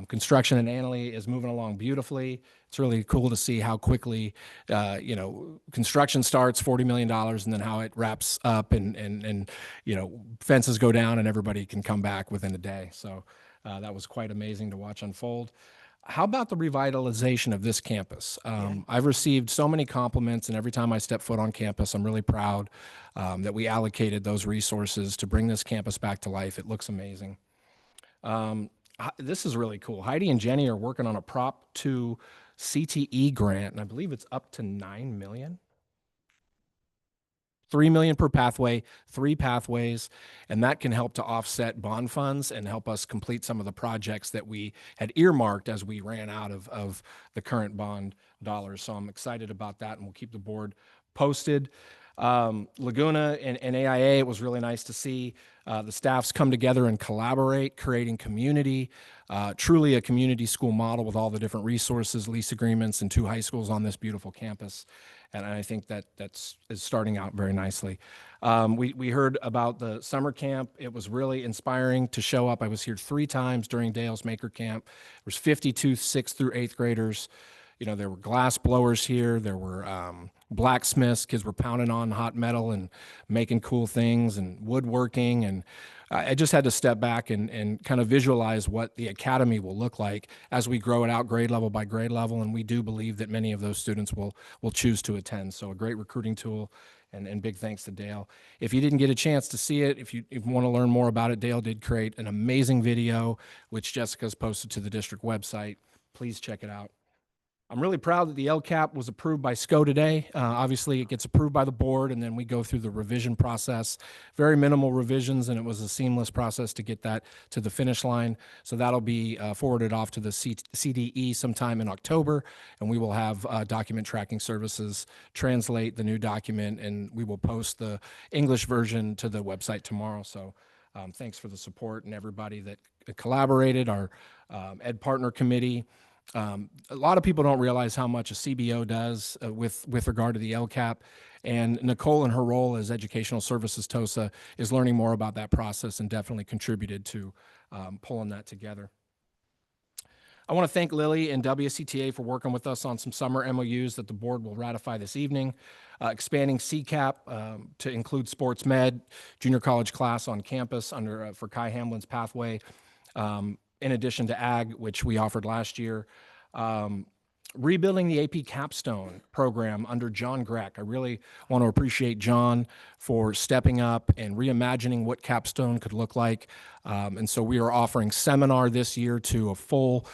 Speaker 14: Construction in Annalee is moving along beautifully. It's really cool to see how quickly, you know, construction starts, $40 million, and then how it wraps up and you know, fences go down and everybody can come back within a day. So that was quite amazing to watch unfold. How about the revitalization of this campus? I've received so many compliments, and every time I step foot on campus, I'm really proud that we allocated those resources to bring this campus back to life. It looks amazing. This is really cool. Heidi and Jenny are working on a Prop 2 CTE grant, and I believe it's up to $9 million. $3 million per pathway, 3 pathways, and that can help to offset bond funds and help us complete some of the projects that we had earmarked as we ran out of the current bond dollars. So I'm excited about that, and we'll keep the board posted. Laguna and AIA, it was really nice to see the staffs come together and collaborate, creating community, truly a community school model with all the different resources, lease agreements, and 2 high schools on this beautiful campus. And I think that's starting out very nicely. We heard about the summer camp. It was really inspiring to show up. I was here 3 times during Dale's Maker Camp. There was 52 6th through 8th graders. You know, there were glass blowers here. There were blacksmiths. Kids were pounding on hot metal and making cool things and woodworking. And I just had to step back and kind of visualize what the academy will look like as we grow it out grade level by grade level. And we do believe that many of those students will choose to attend. So a great recruiting tool, and big thanks to Dale. If you didn't get a chance to see it, if you want to learn more about it, Dale did create an amazing video, which Jessica's posted to the district website. Please check it out. I'm really proud that the LCAP was approved by SCO today. Obviously, it gets approved by the board, and then we go through the revision process. Very minimal revisions, and it was a seamless process to get that to the finish line. So that'll be forwarded off to the CDE sometime in October, and we will have document tracking services translate the new document, and we will post the English version to the website tomorrow. So thanks for the support and everybody that collaborated, our Ed Partner Committee. A lot of people don't realize how much a CBO does with regard to the LCAP, and Nicole in her role as Educational Services TOSA is learning more about that process and definitely contributed to pulling that together. I want to thank Lily and WCTA for working with us on some summer MOUs that the board will ratify this evening, expanding CCAP to include sports med, junior college class on campus under for Kai Hamlin's pathway, in addition to ag, which we offered last year. Rebuilding the AP Capstone program under John Greck. I really want to appreciate John for stepping up and reimagining what Capstone could look like. And so we are offering seminar this year to a full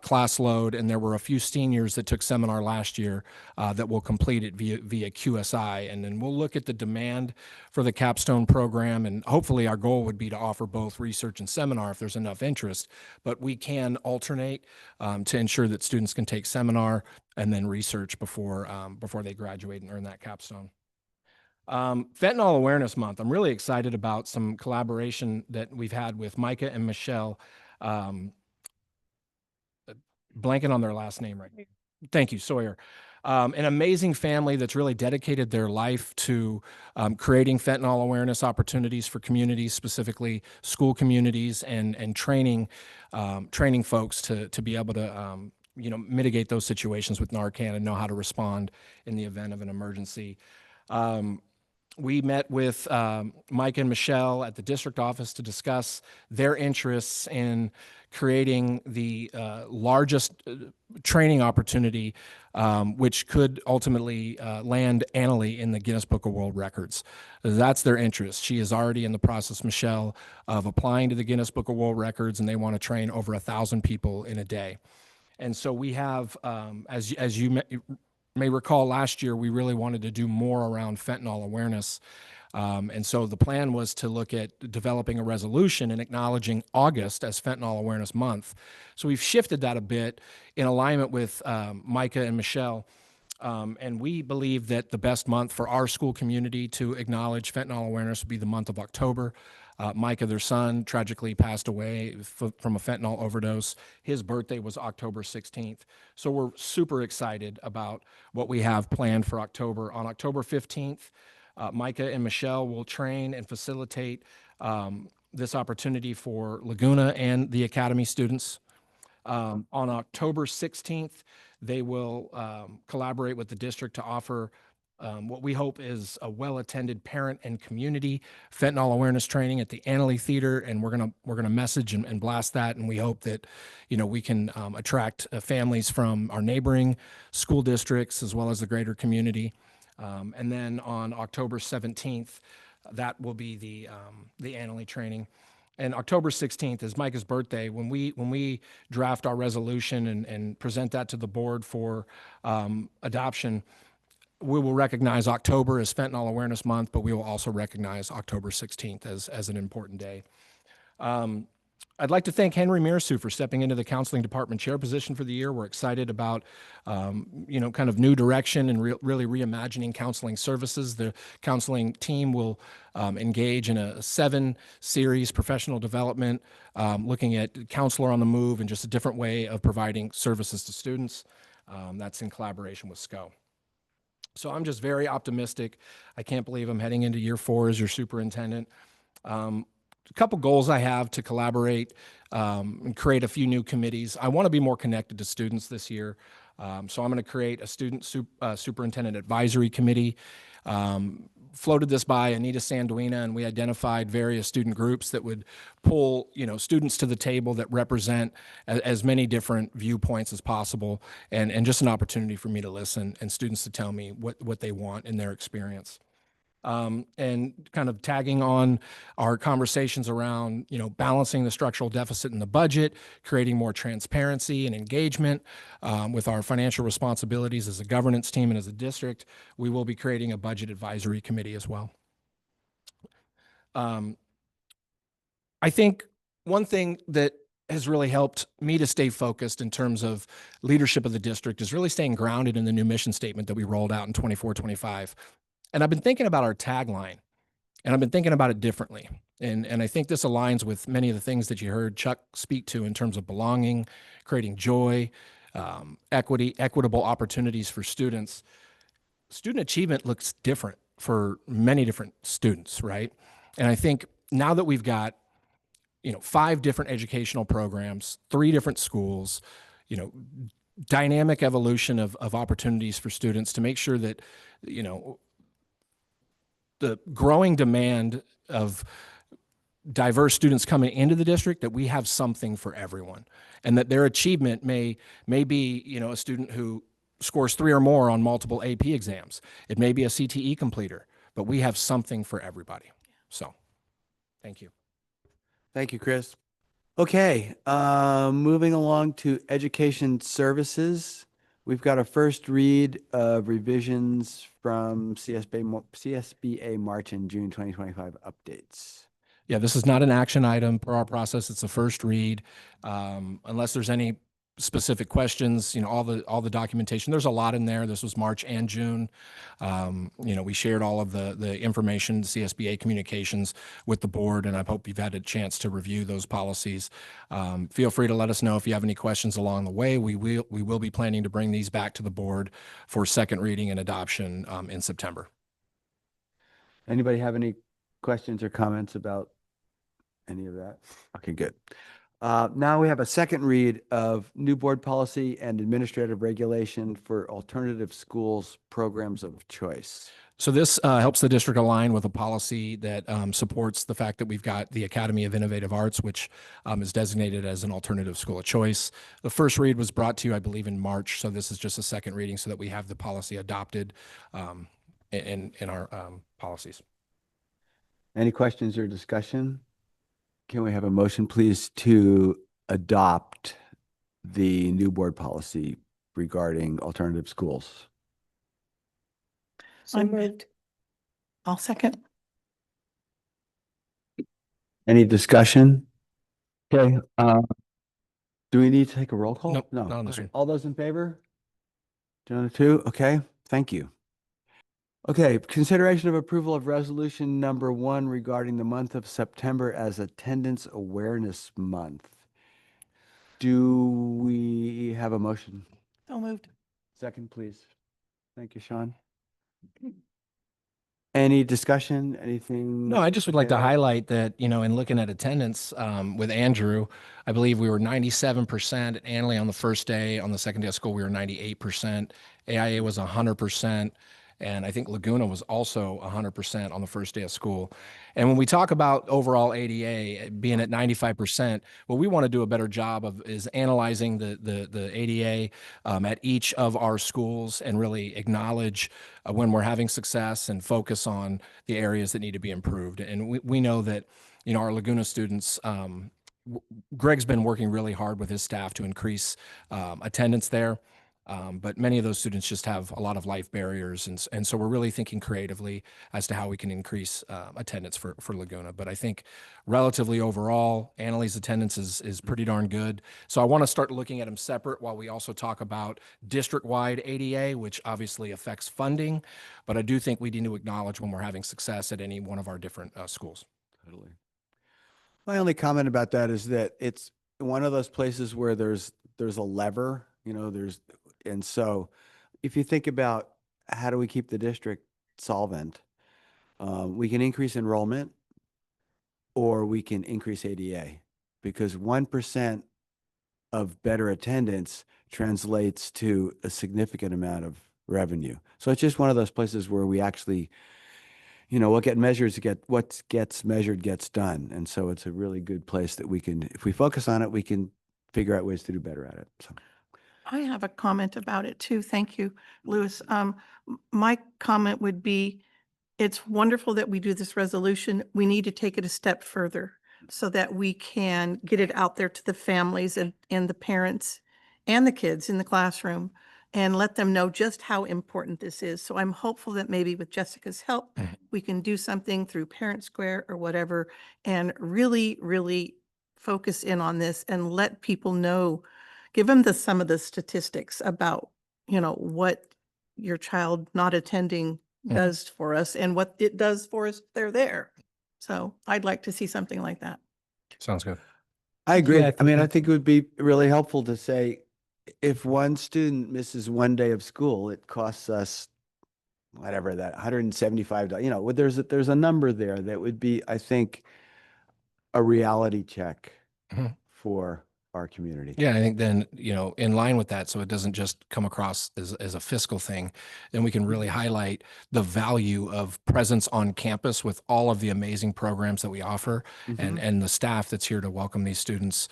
Speaker 14: class load, and there were a few seniors that took seminar last year that will complete it via QSI. And then we'll look at the demand for the Capstone program, and hopefully our goal would be to offer both research and seminar if there's enough interest, but we can alternate to ensure that students can take seminar and then research before they graduate and earn that capstone. Fentanyl Awareness Month. I'm really excited about some collaboration that we've had with Micah and Michelle. Blanking on their last name right now. Thank you, Sawyer. An amazing family that's really dedicated their life to creating fentanyl awareness opportunities for communities, specifically school communities, and training folks to be able to mitigate those situations with Narcan and know how to respond in the event of an emergency. We met with Mike and Michelle at the district office to discuss their interests in creating the largest training opportunity, which could ultimately land Annalee in the Guinness Book of World Records. That's their interest. She is already in the process, Michelle, of applying to the Guinness Book of World Records, and they want to train over 1,000 people in a day. And so we have, as you may recall, last year, we really wanted to do more around fentanyl awareness. And so the plan was to look at developing a resolution and acknowledging August as Fentanyl Awareness Month. So we've shifted that a bit in alignment with Micah and Michelle. And we believe that the best month for our school community to acknowledge fentanyl awareness would be the month of October. Micah, their son, tragically passed away from a fentanyl overdose. His birthday was October 16th. So we're super excited about what we have planned for October. On October 15th, Micah and Michelle will train and facilitate this opportunity for Laguna and the Academy students. On October 16th, they will collaborate with the district to offer what we hope is a well-attended parent and community fentanyl awareness training at the Annalee Theater, and we're gonna message and blast that, and we hope that we can attract families from our neighboring school districts as well as the greater community. And then on October 17th, that will be the Annalee training. And October 16th is Micah's birthday. When we draft our resolution and present that to the board for adoption, we will recognize October as Fentanyl Awareness Month, but we will also recognize October 16th as an important day. I'd like to thank Henry Mirasu for stepping into the counseling department chair position for the year. We're excited about, kind of new direction and really reimagining counseling services. The counseling team will engage in a 7-series professional development, looking at counselor on the move and just a different way of providing services to students. That's in collaboration with SCO. So I'm just very optimistic. I can't believe I'm heading into year 4 as your superintendent. A couple goals I have to collaborate and create a few new committees. I want to be more connected to students this year. So I'm going to create a student superintendent advisory committee. Floated this by Anita Sanduina, and we identified various student groups that would pull, students to the table that represent as many different viewpoints as possible, and just an opportunity for me to listen and students to tell me what they want in their experience. and kind of tagging on our conversations around, balancing the structural deficit in the budget, creating more transparency and engagement with our financial responsibilities as a governance team and as a district. We will be creating a budget advisory committee as well. I think one thing that has really helped me to stay focused in terms of leadership of the district is really staying grounded in the new mission statement that we rolled out in 24-25. And I've been thinking about our tagline, and I've been thinking about it differently. And I think this aligns with many of the things that you heard Chuck speak to in terms of belonging, creating joy, equitable opportunities for students. Student achievement looks different for many different students, right? And I think now that we've got 5 different educational programs, 3 different schools, dynamic evolution of opportunities for students to make sure that, the growing demand of diverse students coming into the district, that we have something for everyone, and that their achievement may be, a student who scores 3 or more on multiple AP exams. It may be a CTE completer, but we have something for everybody. So, thank you.
Speaker 2: Thank you, Chris. Okay, moving along to education services. We've got a first read of revisions from CSBA March and June 2025 updates.
Speaker 14: Yeah, this is not an action item per our process. It's a first read. Unless there's any specific questions, all the documentation, there's a lot in there. This was March and June. We shared all of the information, CSBA communications with the board, and I hope you've had a chance to review those policies. Feel free to let us know if you have any questions along the way. We will be planning to bring these back to the board for second reading and adoption in September.
Speaker 2: Anybody have any questions or comments about any of that? Okay, good. Now we have a second read of new board policy and administrative regulation for alternative schools programs of choice.
Speaker 14: So this helps the district align with a policy that supports the fact that we've got the Academy of Innovative Arts, which is designated as an alternative school of choice. The first read was brought to you, I believe, in March. So this is just a second reading so that we have the policy adopted in our policies.
Speaker 2: Any questions or discussion? Can we have a motion, please, to adopt the new board policy regarding alternative schools?
Speaker 13: So moved.
Speaker 1: I'll second.
Speaker 2: Any discussion? Okay, do we need to take a roll call?
Speaker 14: Nope,
Speaker 2: No.
Speaker 14: not on this
Speaker 2: Okay.
Speaker 14: one.
Speaker 2: All those in favor? 2 okay, thank you. Okay, consideration of approval of resolution number 1 regarding the month of September as Attendance Awareness Month. Do we have a motion?
Speaker 1: So moved.
Speaker 2: Second, please. Thank you, Sean. Any discussion, anything?
Speaker 14: No, I just would like to
Speaker 2: Okay.
Speaker 14: highlight that, in looking at attendance with Andrew, I believe we were 97% at Annalee on the first day. On the second day of school, we were 98%. AIA was 100%. And I think Laguna was also 100% on the first day of school. And when we talk about overall ADA being at 95%, what we want to do a better job of is analyzing the ADA at each of our schools and really acknowledge when we're having success and focus on the areas that need to be improved. And we know that, our Laguna students, Greg's been working really hard with his staff to increase attendance there. But many of those students just have a lot of life barriers. And so we're really thinking creatively as to how we can increase attendance for Laguna. But I think relatively overall, Annalee's attendance is pretty darn good. So I want to start looking at them separate while we also talk about district-wide ADA, which obviously affects funding. But I do think we need to acknowledge when we're having success at any one of our different schools.
Speaker 2: Totally. My only comment about that is that it's one of those places where there's a lever, and so if you think about how do we keep the district solvent, we can increase enrollment or we can increase ADA, because 1% of better attendance translates to a significant amount of revenue. So it's just one of those places where we actually, what gets measured gets done. And so it's a really good place that we can, if we focus on it, we can figure out ways to do better at it. So.
Speaker 1: I have a comment about it too. Thank you, Louis. My comment would be, it's wonderful that we do this resolution. We need to take it a step further so that we can get it out there to the families and the parents and the kids in the classroom and let them know just how important this is. So I'm hopeful that maybe with Jessica's help, we can do something through Parent Square or whatever and really, really focus in on this and let people know, give them some of the statistics about, what your child not attending does for us and what it does for us if they're there. So I'd like to see something like that.
Speaker 14: Sounds good.
Speaker 2: I agree.
Speaker 12: Yeah, I
Speaker 2: I mean, I
Speaker 12: think-
Speaker 2: think it would be really helpful to say, if one student misses one day of school, it costs us whatever that $175, there's a number there that would be, I think, a reality check
Speaker 14: Mhm.
Speaker 2: for our community.
Speaker 14: Yeah, I think then, in line with that, so it doesn't just come across as a fiscal thing, then we can really highlight the value of presence on campus with all of the amazing programs that we offer and the staff that's here to welcome these students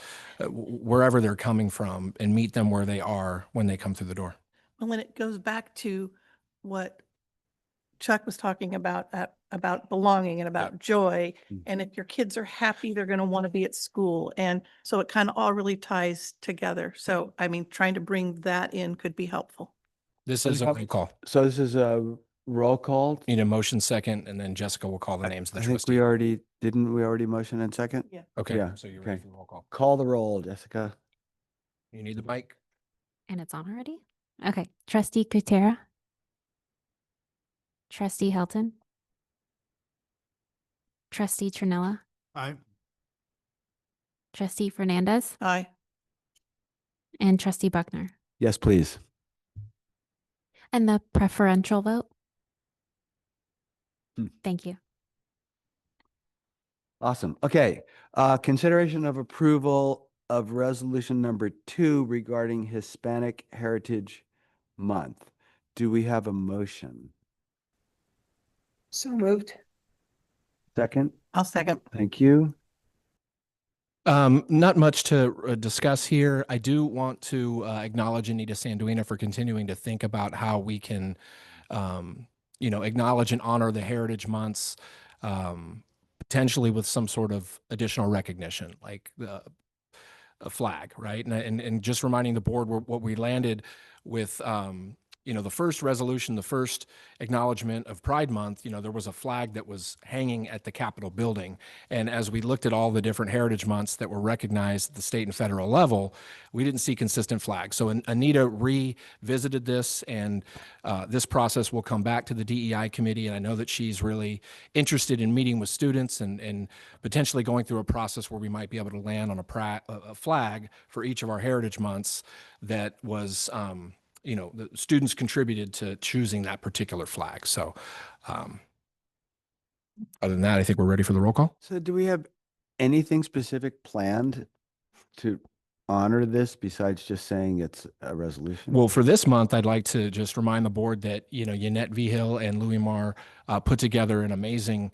Speaker 14: wherever they're coming from and meet them where they are when they come through the door.
Speaker 1: Well, and it goes back to what Chuck was talking about belonging and about joy. And if your kids are happy, they're going to want to be at school. And so it kind of all really ties together. So, I mean, trying to bring that in could be helpful.
Speaker 14: This is a roll call.
Speaker 2: So this is a roll call.
Speaker 14: Need a motion second, and then Jessica will call the names of the
Speaker 2: I think
Speaker 14: trustees.
Speaker 2: didn't we already motion in second?
Speaker 1: Yeah.
Speaker 14: Okay,
Speaker 2: Yeah,
Speaker 14: so you're ready
Speaker 2: okay.
Speaker 14: for the roll call.
Speaker 2: Call the roll, Jessica.
Speaker 14: You need the mic?
Speaker 15: And it's on already? Okay. Trustee Kutera. Trustee Helton. Trustee Trinella.
Speaker 5: Aye.
Speaker 15: Trustee Fernandez.
Speaker 1: Aye.
Speaker 15: And Trustee Buckner.
Speaker 2: Yes, please.
Speaker 15: And the preferential vote? Thank you.
Speaker 2: Awesome. Okay. Consideration of approval of resolution number 2 regarding Hispanic Heritage Month. Do we have a motion?
Speaker 13: So moved.
Speaker 2: Second?
Speaker 1: I'll second.
Speaker 2: Thank you.
Speaker 14: Not much to discuss here. I do want to acknowledge Anita Sanduina for continuing to think about how we can, acknowledge and honor the Heritage Months, potentially with some sort of additional recognition, like a flag, right? And just reminding the board what we landed with. The first resolution, the first acknowledgement of Pride Month, there was a flag that was hanging at the Capitol building. And as we looked at all the different Heritage Months that were recognized at the state and federal level, we didn't see consistent flags. So Anita revisited this, and this process will come back to the DEI committee. And I know that she's really interested in meeting with students and potentially going through a process where we might be able to land on a flag for each of our Heritage Months that was, the students contributed to choosing that particular flag. So other than that, I think we're ready for the roll call.
Speaker 2: So do we have anything specific planned to honor this besides just saying it's a resolution?
Speaker 14: Well, for this month, I'd like to just remind the board that, Yannette Vigil and Louis Mar put together an amazing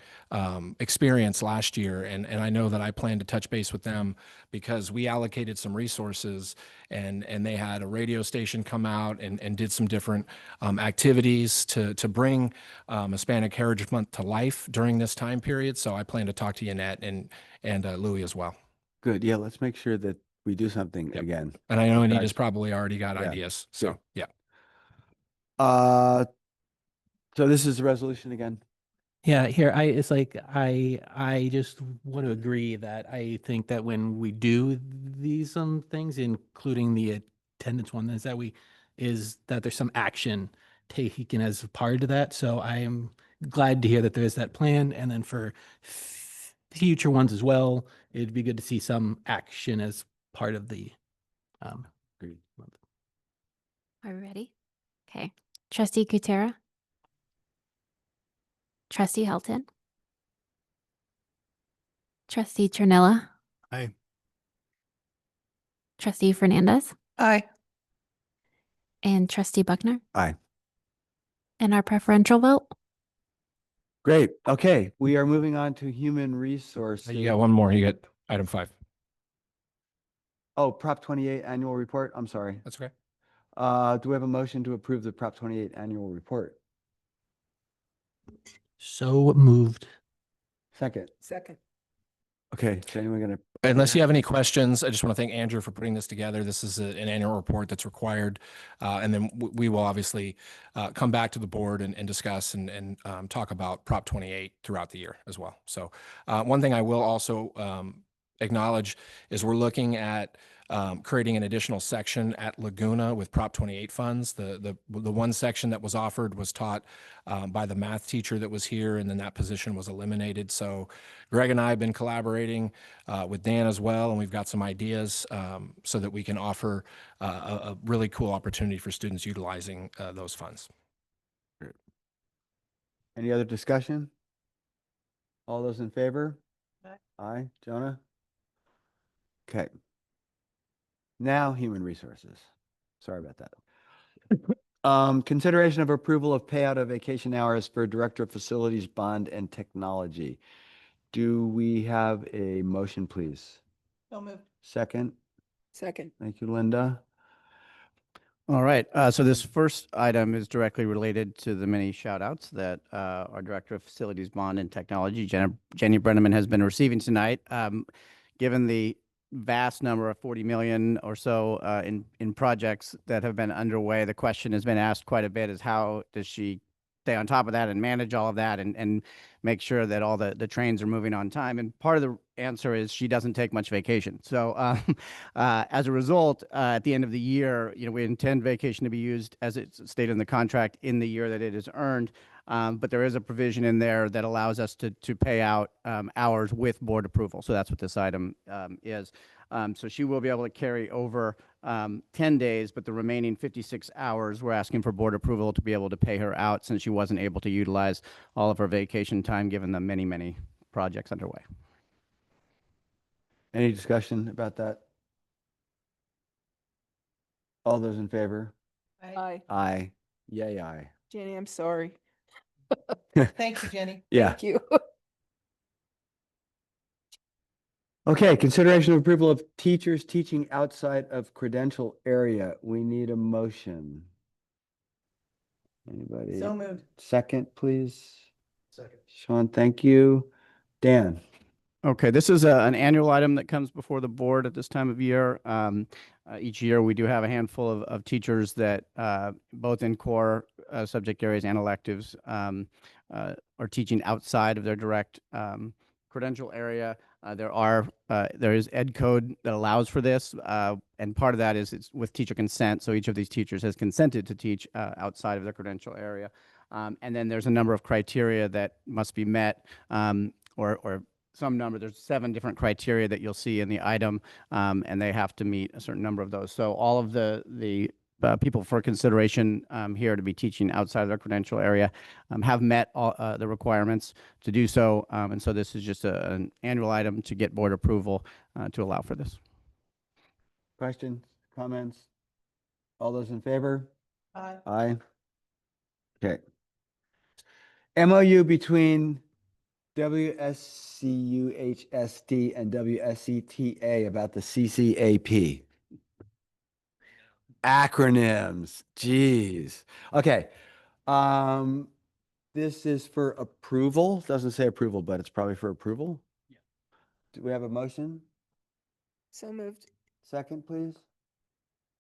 Speaker 14: experience last year. And I know that I plan to touch base with them because we allocated some resources and they had a radio station come out and did some different activities to bring Hispanic Heritage Month to life during this time period. So I plan to talk to Yannette and Louis as well.
Speaker 2: Good. Yeah, let's make sure that we do something again.
Speaker 14: And I know
Speaker 2: Okay.
Speaker 14: Anita's probably already got
Speaker 2: Yeah.
Speaker 14: ideas. So, yeah.
Speaker 2: So this is the resolution again.
Speaker 12: Yeah, here I just want to agree that I think that when we do these things, including the attendance one, is that there's some action taken as a part of that. So I am glad to hear that there's that plan, and then for future ones as well, it'd be good to see some action as part of the month.
Speaker 15: Are we ready? Okay. Trustee Kutera. Trustee Helton. Trustee Trinella.
Speaker 5: Aye.
Speaker 15: Trustee Fernandez.
Speaker 1: Aye.
Speaker 15: And Trustee Buckner.
Speaker 2: Aye.
Speaker 15: And our preferential vote?
Speaker 2: Great. Okay, we are moving on to human resources.
Speaker 14: You got one more. You got item 5.
Speaker 2: Oh, Prop 28 annual report. I'm sorry.
Speaker 14: That's okay.
Speaker 2: Do we have a motion to approve the Prop 28 annual report?
Speaker 12: So moved.
Speaker 2: Second.
Speaker 13: Second.
Speaker 2: Okay, is anyone gonna?
Speaker 14: Unless you have any questions, I just want to thank Andrew for putting this together. This is an annual report that's required. And then we will obviously come back to the board and discuss and talk about Prop 28 throughout the year as well. So one thing I will also acknowledge is we're looking at creating an additional section at Laguna with Prop 28 funds. The one section that was offered was taught by the math teacher that was here, and then that position was eliminated. So Greg and I have been collaborating with Dan as well, and we've got some ideas so that we can offer a really cool opportunity for students utilizing those funds.
Speaker 2: Any other discussion? All those in favor? Aye. Jonah? Okay. Now, human resources. Sorry about that. Consideration of approval of payout of vacation hours for Director of Facilities, Bond, and Technology. Do we have a motion, please?
Speaker 9: So moved.
Speaker 2: Second.
Speaker 13: Second.
Speaker 2: Thank you, Linda.
Speaker 16: All right. So this first item is directly related to the many shout outs that our Director of Facilities, Bond, and Technology, Jenny Brenneman, has been receiving tonight. Given the vast number of 40 million or so in projects that have been underway, the question has been asked quite a bit is how does she stay on top of that and manage all of that and make sure that all the trains are moving on time? And part of the answer is she doesn't take much vacation. So as a result, at the end of the year, we intend vacation to be used as it's stated in the contract in the year that it is earned. But there is a provision in there that allows us to pay out hours with board approval. So that's what this item is. So she will be able to carry over 10 days, but the remaining 56 hours, we're asking for board approval to be able to pay her out since she wasn't able to utilize all of her vacation time given the many, many projects underway.
Speaker 2: Any discussion about that? All those in favor?
Speaker 13: Aye.
Speaker 2: Aye. Yay, aye.
Speaker 13: Jenny, I'm sorry.
Speaker 9: Thank you, Jenny.
Speaker 2: Yeah.
Speaker 13: Thank you.
Speaker 2: Okay, consideration of approval of teachers teaching outside of credential area. We need a motion. Anybody?
Speaker 9: So moved.
Speaker 2: Second, please. Second. Sean, thank you. Dan?
Speaker 16: Okay, this is an annual item that comes before the board at this time of year. Each year, we do have a handful of teachers that both in core subject areas and electives are teaching outside of their direct credential area. There is ed code that allows for this, and part of that is it's with teacher consent. So each of these teachers has consented to teach outside of their credential area. And then there's a number of criteria that must be met, or some number. There's 7 different criteria that you'll see in the item, and they have to meet a certain number of those. So all of the people for consideration here to be teaching outside of their credential area have met all the requirements to do so. And so this is just an annual item to get board approval to allow for this.
Speaker 2: Questions, comments? All those in favor?
Speaker 9: Aye.
Speaker 2: Aye. Okay. MOU between WSCUHSD and WSCTA about the CCAP. Acronyms, geez. Okay. This is for approval. Doesn't say approval, but it's probably for approval. Yeah. Do we have a motion?
Speaker 13: So moved.
Speaker 2: Second, please.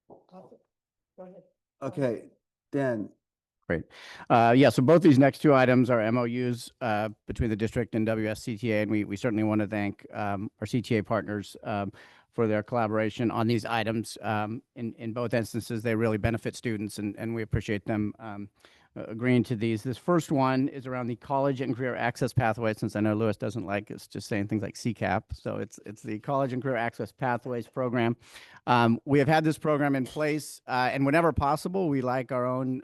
Speaker 9: Go ahead.
Speaker 2: Okay, Dan.
Speaker 16: Great. Yeah, so both these next 2 items are MOUs between the district and WSCTA, and we certainly want to thank our CTA partners for their collaboration on these items. In both instances, they really benefit students, and we appreciate them agreeing to these. This first one is around the college and career access pathway, since I know Lewis doesn't like us just saying things like CCAP. So it's the College and Career Access Pathways program. We have had this program in place, and whenever possible, we like our own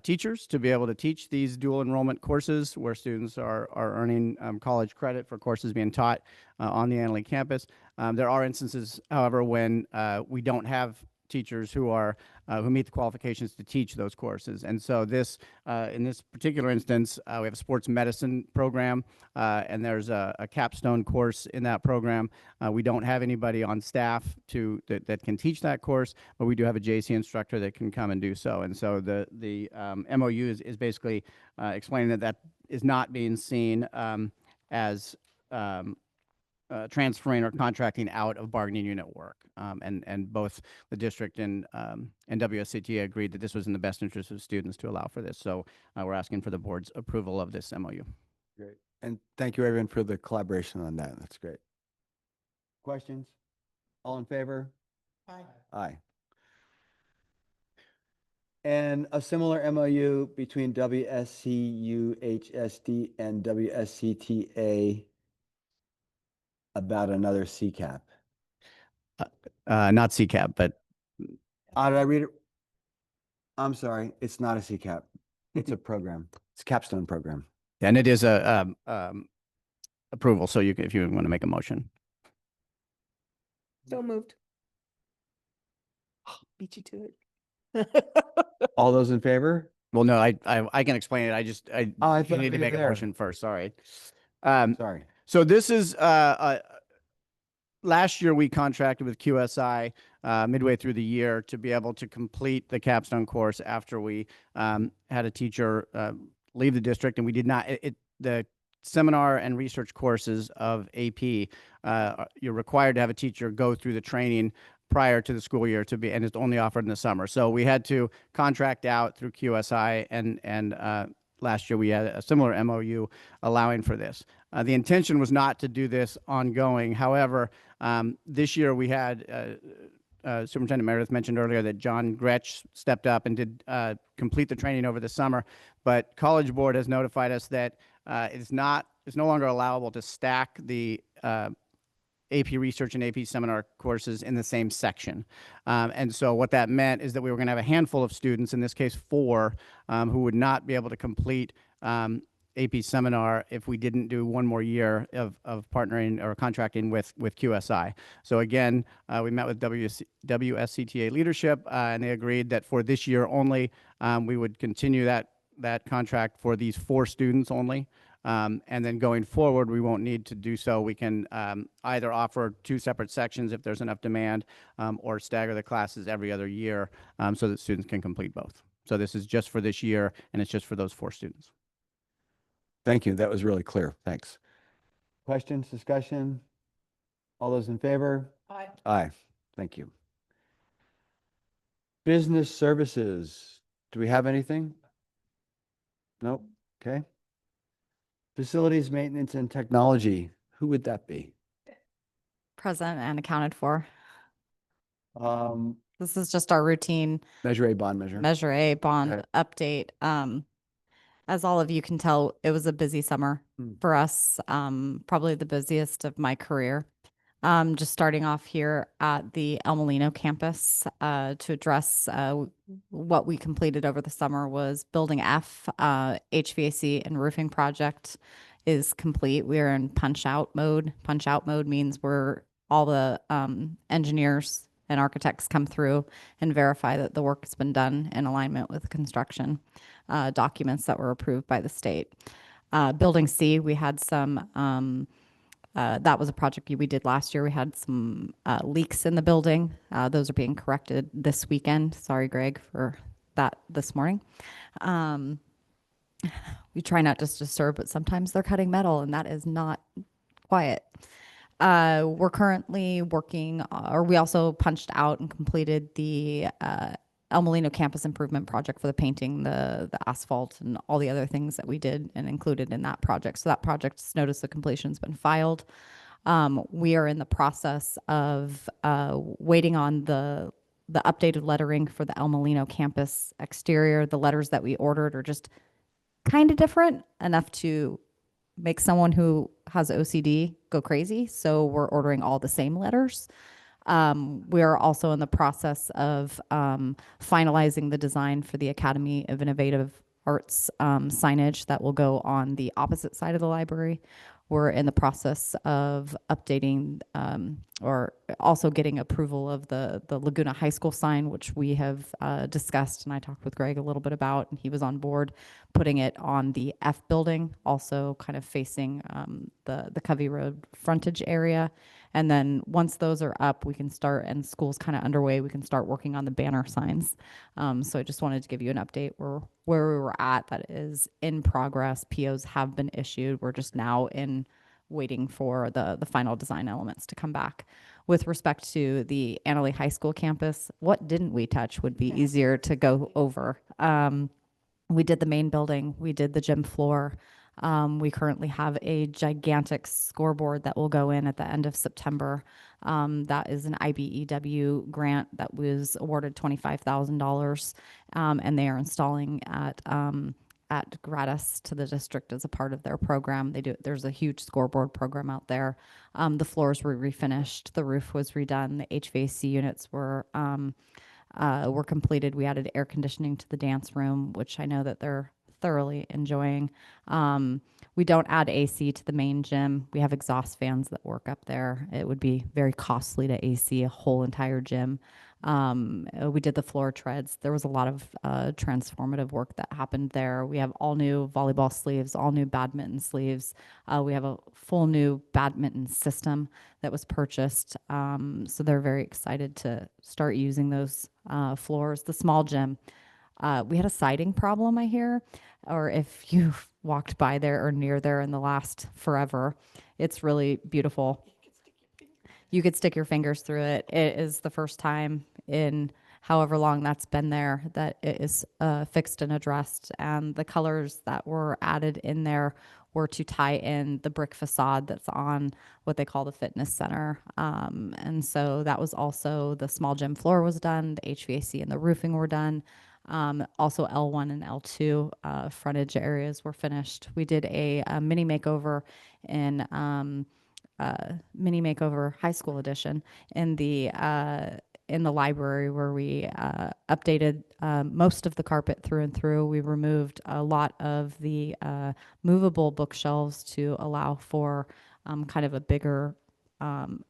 Speaker 16: teachers to be able to teach these dual enrollment courses where students are earning college credit for courses being taught on the Annalee campus. There are instances, however, when we don't have teachers who meet the qualifications to teach those courses. And so this, in this particular instance, we have a sports medicine program, and there's a capstone course in that program. We don't have anybody on staff that can teach that course, but we do have a JC instructor that can come and do so. And so the MOU is basically explaining that is not being seen as transferring or contracting out of bargaining unit work. And both the district and WSCTA agreed that this was in the best interest of students to allow for this. So we're asking for the board's approval of this MOU.
Speaker 2: Great. And thank you, everyone, for the collaboration on that. That's great. Questions? All in favor?
Speaker 9: Aye.
Speaker 2: Aye. And a similar MOU between WSCUHSD and WSCTA about another CCAP.
Speaker 16: Not CCAP, but
Speaker 2: Did I read it? I'm sorry. It's not a CCAP. It's a program. It's a capstone program.
Speaker 16: and it is a approval. So if you want to make a motion.
Speaker 13: So moved. Beat you to it.
Speaker 2: All those in favor?
Speaker 16: Well, no, I can explain it. I
Speaker 2: thought
Speaker 16: you need to
Speaker 2: we were
Speaker 16: make a
Speaker 2: there.
Speaker 16: motion first. Sorry.
Speaker 2: Sorry.
Speaker 16: So this is last year we contracted with QSI midway through the year to be able to complete the capstone course after we had a teacher leave the district, and we did not. The seminar and research courses of AP, you're required to have a teacher go through the training prior to the school year and it's only offered in the summer. So we had to contract out through QSI, and last year we had a similar MOU allowing for this. The intention was not to do this ongoing. However, this year we had Superintendent Meredith mentioned earlier that John Gretsch stepped up and did complete the training over the summer, but College Board has notified us that it's no longer allowable to stack the AP Research and AP Seminar courses in the same section. And so what that meant is that we were going to have a handful of students, in this case 4, who would not be able to complete AP Seminar if we didn't do one more year of partnering or contracting with QSI. So again, we met with WSCTA leadership, and they agreed that for this year only, we would continue that contract for these 4 students only. And then going forward, we won't need to do so. We can either offer 2 separate sections if there's enough demand, or stagger the classes every other year so that students can complete both. So this is just for this year, and it's just for those 4 students.
Speaker 2: Thank you. That was really clear. Thanks. Questions, discussion? All those in favor?
Speaker 9: Aye.
Speaker 2: Aye. Thank you. Business services. Do we have anything? Nope. Okay. Facilities, maintenance, and technology. Who would that be?
Speaker 6: Present and accounted for.
Speaker 2: Um,
Speaker 6: This is just our routine
Speaker 2: Measure A bond measure.
Speaker 6: Measure A bond
Speaker 2: Okay.
Speaker 6: update. As all of you can tell, it was a busy summer for us, probably the busiest of my career. Just starting off here at the El Molino campus to address what we completed over the summer was Building F, HVAC and roofing project is complete. We are in punch out mode. Punch out mode means all the engineers and architects come through and verify that the work has been done in alignment with construction documents that were approved by the state. Building C, we had some, that was a project we did last year. We had some leaks in the building. Those are being corrected this weekend. Sorry, Greg, for that this morning. We try not to disturb, but sometimes they're cutting metal and that is not quiet. We're currently working, or we also punched out and completed the El Molino campus improvement project for the painting, the asphalt, and all the other things that we did and included in that project. So that project's notice of completion has been filed. We are in the process of waiting on the updated lettering for the El Molino campus exterior. The letters that we ordered are just kind of different enough to make someone who has OCD go crazy. So we're ordering all the same letters. We are also in the process of finalizing the design for the Academy of Innovative Arts signage that will go on the opposite side of the library. We're in the process of updating or also getting approval of the Laguna High School sign, which we have discussed, and I talked with Greg a little bit about, and he was on board putting it on the F building, also kind of facing the Covey Road frontage area. And then once those are up, we can start, and school's kind of underway, we can start working on the banner signs. So I just wanted to give you an update where we were at. That is in progress. POs have been issued. We're just now waiting for the final design elements to come back. With respect to the Annalee High School campus, what didn't we touch would be easier to go over. We did the main building, we did the gym floor. We currently have a gigantic scoreboard that will go in at the end of September. That is an IBEW grant that was awarded $25,000, and they are installing at Gratis to the district as a part of their program. There's a huge scoreboard program out there. The floors were refinished, the roof was redone, the HVAC units were completed. We added air conditioning to the dance room, which I know that they're thoroughly enjoying. We don't add AC to the main gym. We have exhaust fans that work up there. It would be very costly to AC a whole entire gym. We did the floor treads. There was a lot of transformative work that happened there. We have all new volleyball sleeves, all new badminton sleeves. We have a full new badminton system that was purchased. So they're very excited to start using those floors. The small gym, we had a siding problem, I hear, or if you've walked by there or near there in the last forever, it's really beautiful. You could stick your fingers through it. It is the first time in however long that's been there that it is fixed and addressed. And the colors that were added in there were to tie in the brick facade that's on what they call the fitness center. And so that was also, the small gym floor was done, the HVAC and the roofing were done. Also L1 and L2 frontage areas were finished. We did a mini makeover in mini makeover high school edition in the library, where we updated most of the carpet through and through. We removed a lot of the movable bookshelves to allow for kind of a bigger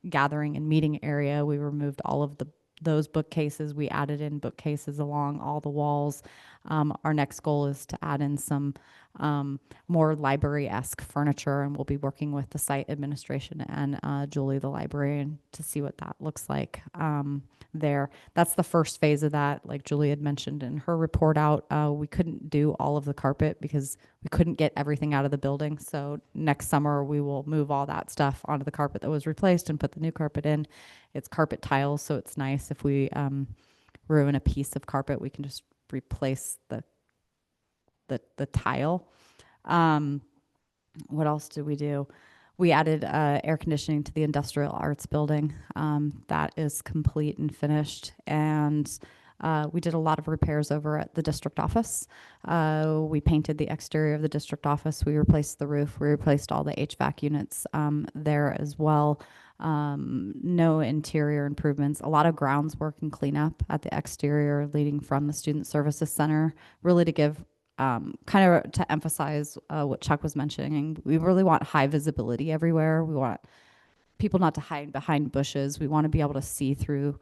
Speaker 6: gathering and meeting area. We removed all of those bookcases. We added in bookcases along all the walls. Our next goal is to add in some more library-esque furniture, and we'll be working with the site administration and Julie, the librarian, to see what that looks like there. That's the first phase of that. Like Julie had mentioned in her report out, we couldn't do all of the carpet because we couldn't get everything out of the building. So next summer we will move all that stuff onto the carpet that was replaced and put the new carpet in. It's carpet tiles, so it's nice if we ruin a piece of carpet, we can just replace the tile. What else did we do? We added air conditioning to the industrial arts building. That is complete and finished. And we did a lot of repairs over at the district office. We painted the exterior of the district office. We replaced the roof. We replaced all the HVAC units there as well. No interior improvements. A lot of grounds work and cleanup at the exterior leading from the Student Services Center, really to give kind of to emphasize what Chuck was mentioning. We really want high visibility everywhere. We want people not to hide behind bushes. We want to be able to see through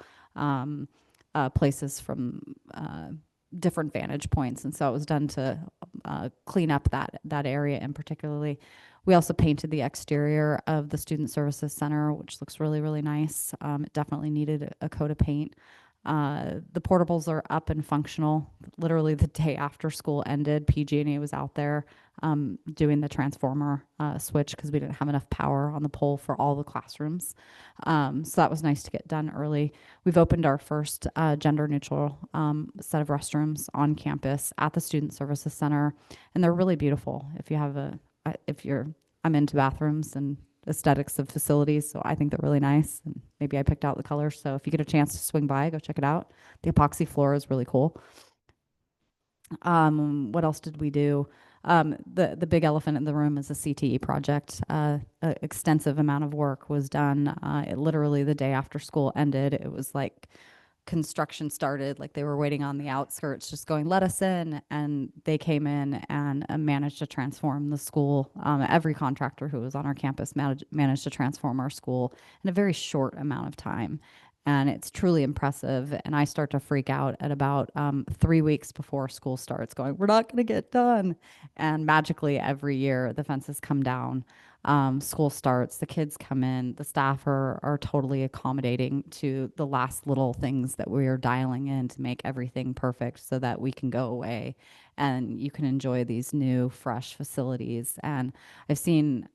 Speaker 6: places from different vantage points. And so it was done to clean up that area in particularly. We also painted the exterior of the Student Services Center, which looks really, really nice. It definitely needed a coat of paint. The portables are up and functional. Literally the day after school ended, PG&E was out there doing the transformer switch because we didn't have enough power on the pole for all the classrooms. So that was nice to get done early. We've opened our first gender neutral set of restrooms on campus at the Student Services Center, and they're really beautiful. I'm into bathrooms and aesthetics of facilities, so I think they're really nice, and maybe I picked out the colors. So if you get a chance to swing by, go check it out. The epoxy floor is really cool. What else did we do? The big elephant in the room is a CTE project. Extensive amount of work was done. Literally the day after school ended, it was like construction started, like they were waiting on the outskirts, just going, let us in. And they came in and managed to transform the school. Every contractor who was on our campus managed to transform our school in a very short amount of time. And it's truly impressive. And I start to freak out at about 3 weeks before school starts, going, we're not going to get done. And magically every year the fences come down. school starts, the kids come in, the staff are totally accommodating to the last little things that we are dialing in to make everything perfect so that we can go away and you can enjoy these new, fresh facilities. And I've seen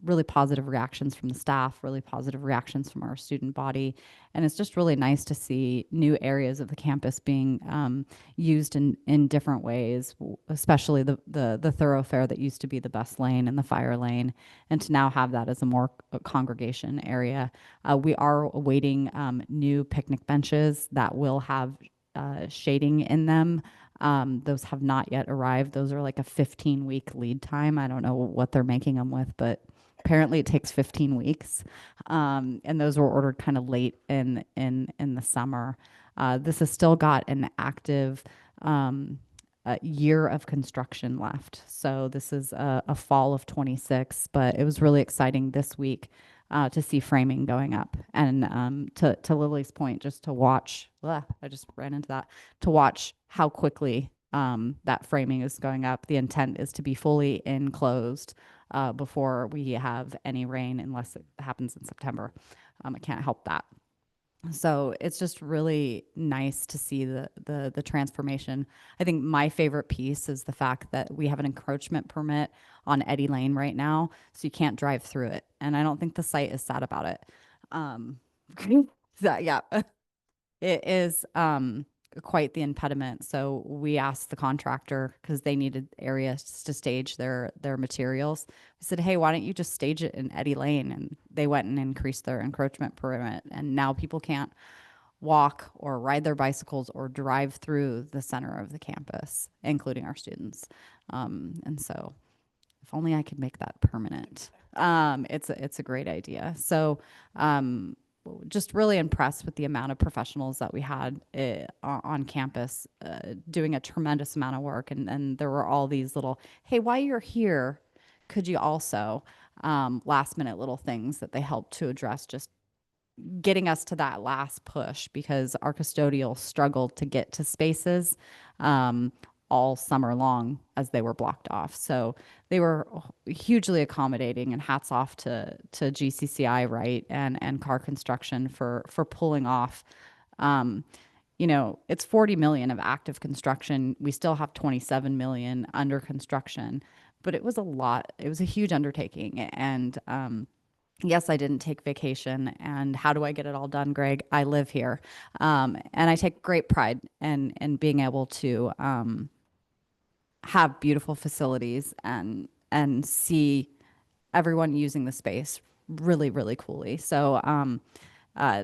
Speaker 6: really positive reactions from the staff, really positive reactions from our student body. And it's just really nice to see new areas of the campus being used in different ways, especially the thoroughfare that used to be the bus lane and the fire lane, and to now have that as a more congregation area. We are awaiting new picnic benches that will have shading in them. Those have not yet arrived. Those are like a 15-week lead time. I don't know what they're making them with, but apparently it takes 15 weeks. And those were ordered kind of late in the summer. This has still got an active year of construction left. So this is a fall of 26, but it was really exciting this week to see framing going up. And to Lily's point, just to watch, I just ran into that, to watch how quickly that framing is going up. The intent is to be fully enclosed before we have any rain, unless it happens in September. I can't help that. So it's just really nice to see the transformation. I think my favorite piece is the fact that we have an encroachment permit on Eddy Lane right now, so you can't drive through it. And I don't think the site is sad about it. Yeah, it is quite the impediment. So we asked the contractor, because they needed areas to stage their materials. We said, hey, why don't you just stage it in Eddy Lane? And they went and increased their encroachment permit. And now people can't walk or ride their bicycles or drive through the center of the campus, including our students. And so if only I could make that permanent. It's a great idea. So just really impressed with the amount of professionals that we had on campus doing a tremendous amount of work. And there were all these little, hey, while you're here, could you also last minute little things that they helped to address, just getting us to that last push, because our custodial struggled to get to spaces all summer long as they were blocked off. So they were hugely accommodating, and hats off to GCCI, right, and Car Construction for pulling off. You know, it's 40 million of active construction. We still have 27 million under construction, but it was a lot. It was a huge undertaking. And yes, I didn't take vacation. And how do I get it all done, Greg? I live here. And I take great pride in being able to have beautiful facilities and see everyone using the space really, really coolly. So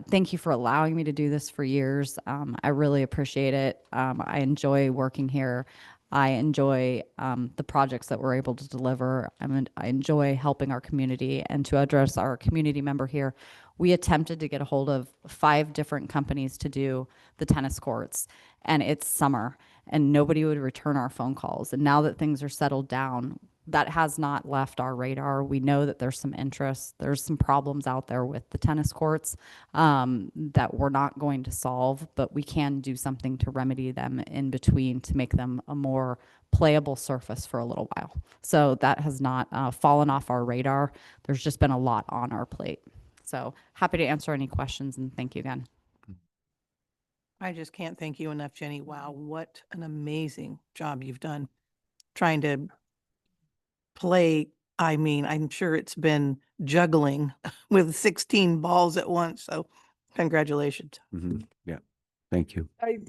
Speaker 6: thank you for allowing me to do this for years. I really appreciate it. I enjoy working here. I enjoy the projects that we're able to deliver. I enjoy helping our community. And to address our community member here, we attempted to get a hold of 5 different companies to do the tennis courts, and it's summer, and nobody would return our phone calls. And now that things are settled down, that has not left our radar. We know that there's some interest. There's some problems out there with the tennis courts that we're not going to solve, but we can do something to remedy them in between to make them a more playable surface for a little while. So that has not fallen off our radar. There's just been a lot on our plate. So happy to answer any questions, and thank you again.
Speaker 1: I just can't thank you enough, Jenny. Wow, what an amazing job you've done trying to play. I mean, I'm sure it's been juggling with 16 balls at once. So congratulations.
Speaker 2: Yeah, thank you.
Speaker 13: I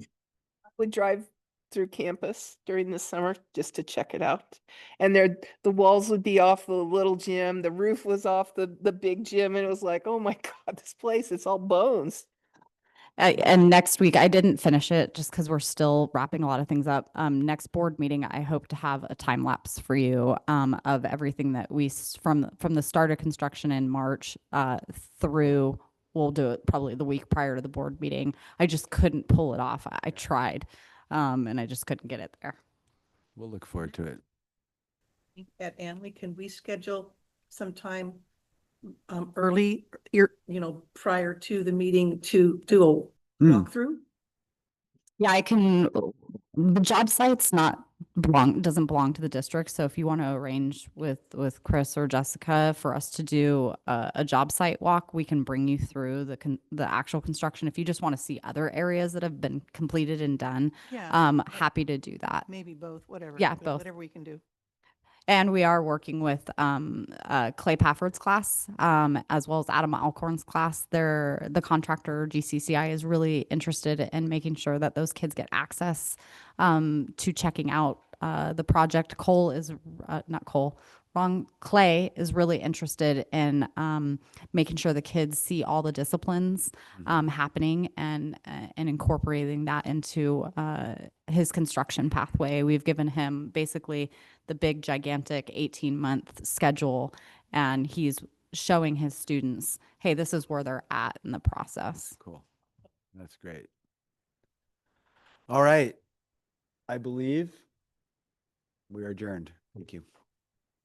Speaker 13: would drive through campus during the summer just to check it out. And the walls would be off the little gym. The roof was off the big gym. And it was like, oh my God, this place, it's all bones.
Speaker 6: And next week, I didn't finish it just because we're still wrapping a lot of things up. Next board meeting, I hope to have a time lapse for you of everything that from the start of construction in March through. We'll do it probably the week prior to the board meeting. I just couldn't pull it off. I tried, and I just couldn't get it there.
Speaker 2: We'll look forward to it.
Speaker 1: At Anley, can we schedule some time early, you know, prior to the meeting to do a walkthrough?
Speaker 6: Yeah, I can. The job site's not doesn't belong to the district. So if you want to arrange with Chris or Jessica for us to do a job site walk, we can bring you through the actual construction. If you just want to see other areas that have been completed and done,
Speaker 1: Yeah.
Speaker 6: happy to do that.
Speaker 1: Maybe both, whatever.
Speaker 6: Yeah,
Speaker 1: but
Speaker 6: both.
Speaker 1: Whatever we can do.
Speaker 6: And we are working with Clay Pafford's class, as well as Adam Alcorn's class. The contractor GCCI is really interested in making sure that those kids get access to checking out the project. Clay is really interested in making sure the kids see all the disciplines happening and incorporating that into his construction pathway. We've given him basically the big gigantic 18-month schedule, and he's showing his students, hey, this is where they're at in the process.
Speaker 2: Cool. That's great. All right. I believe we are adjourned. Thank you.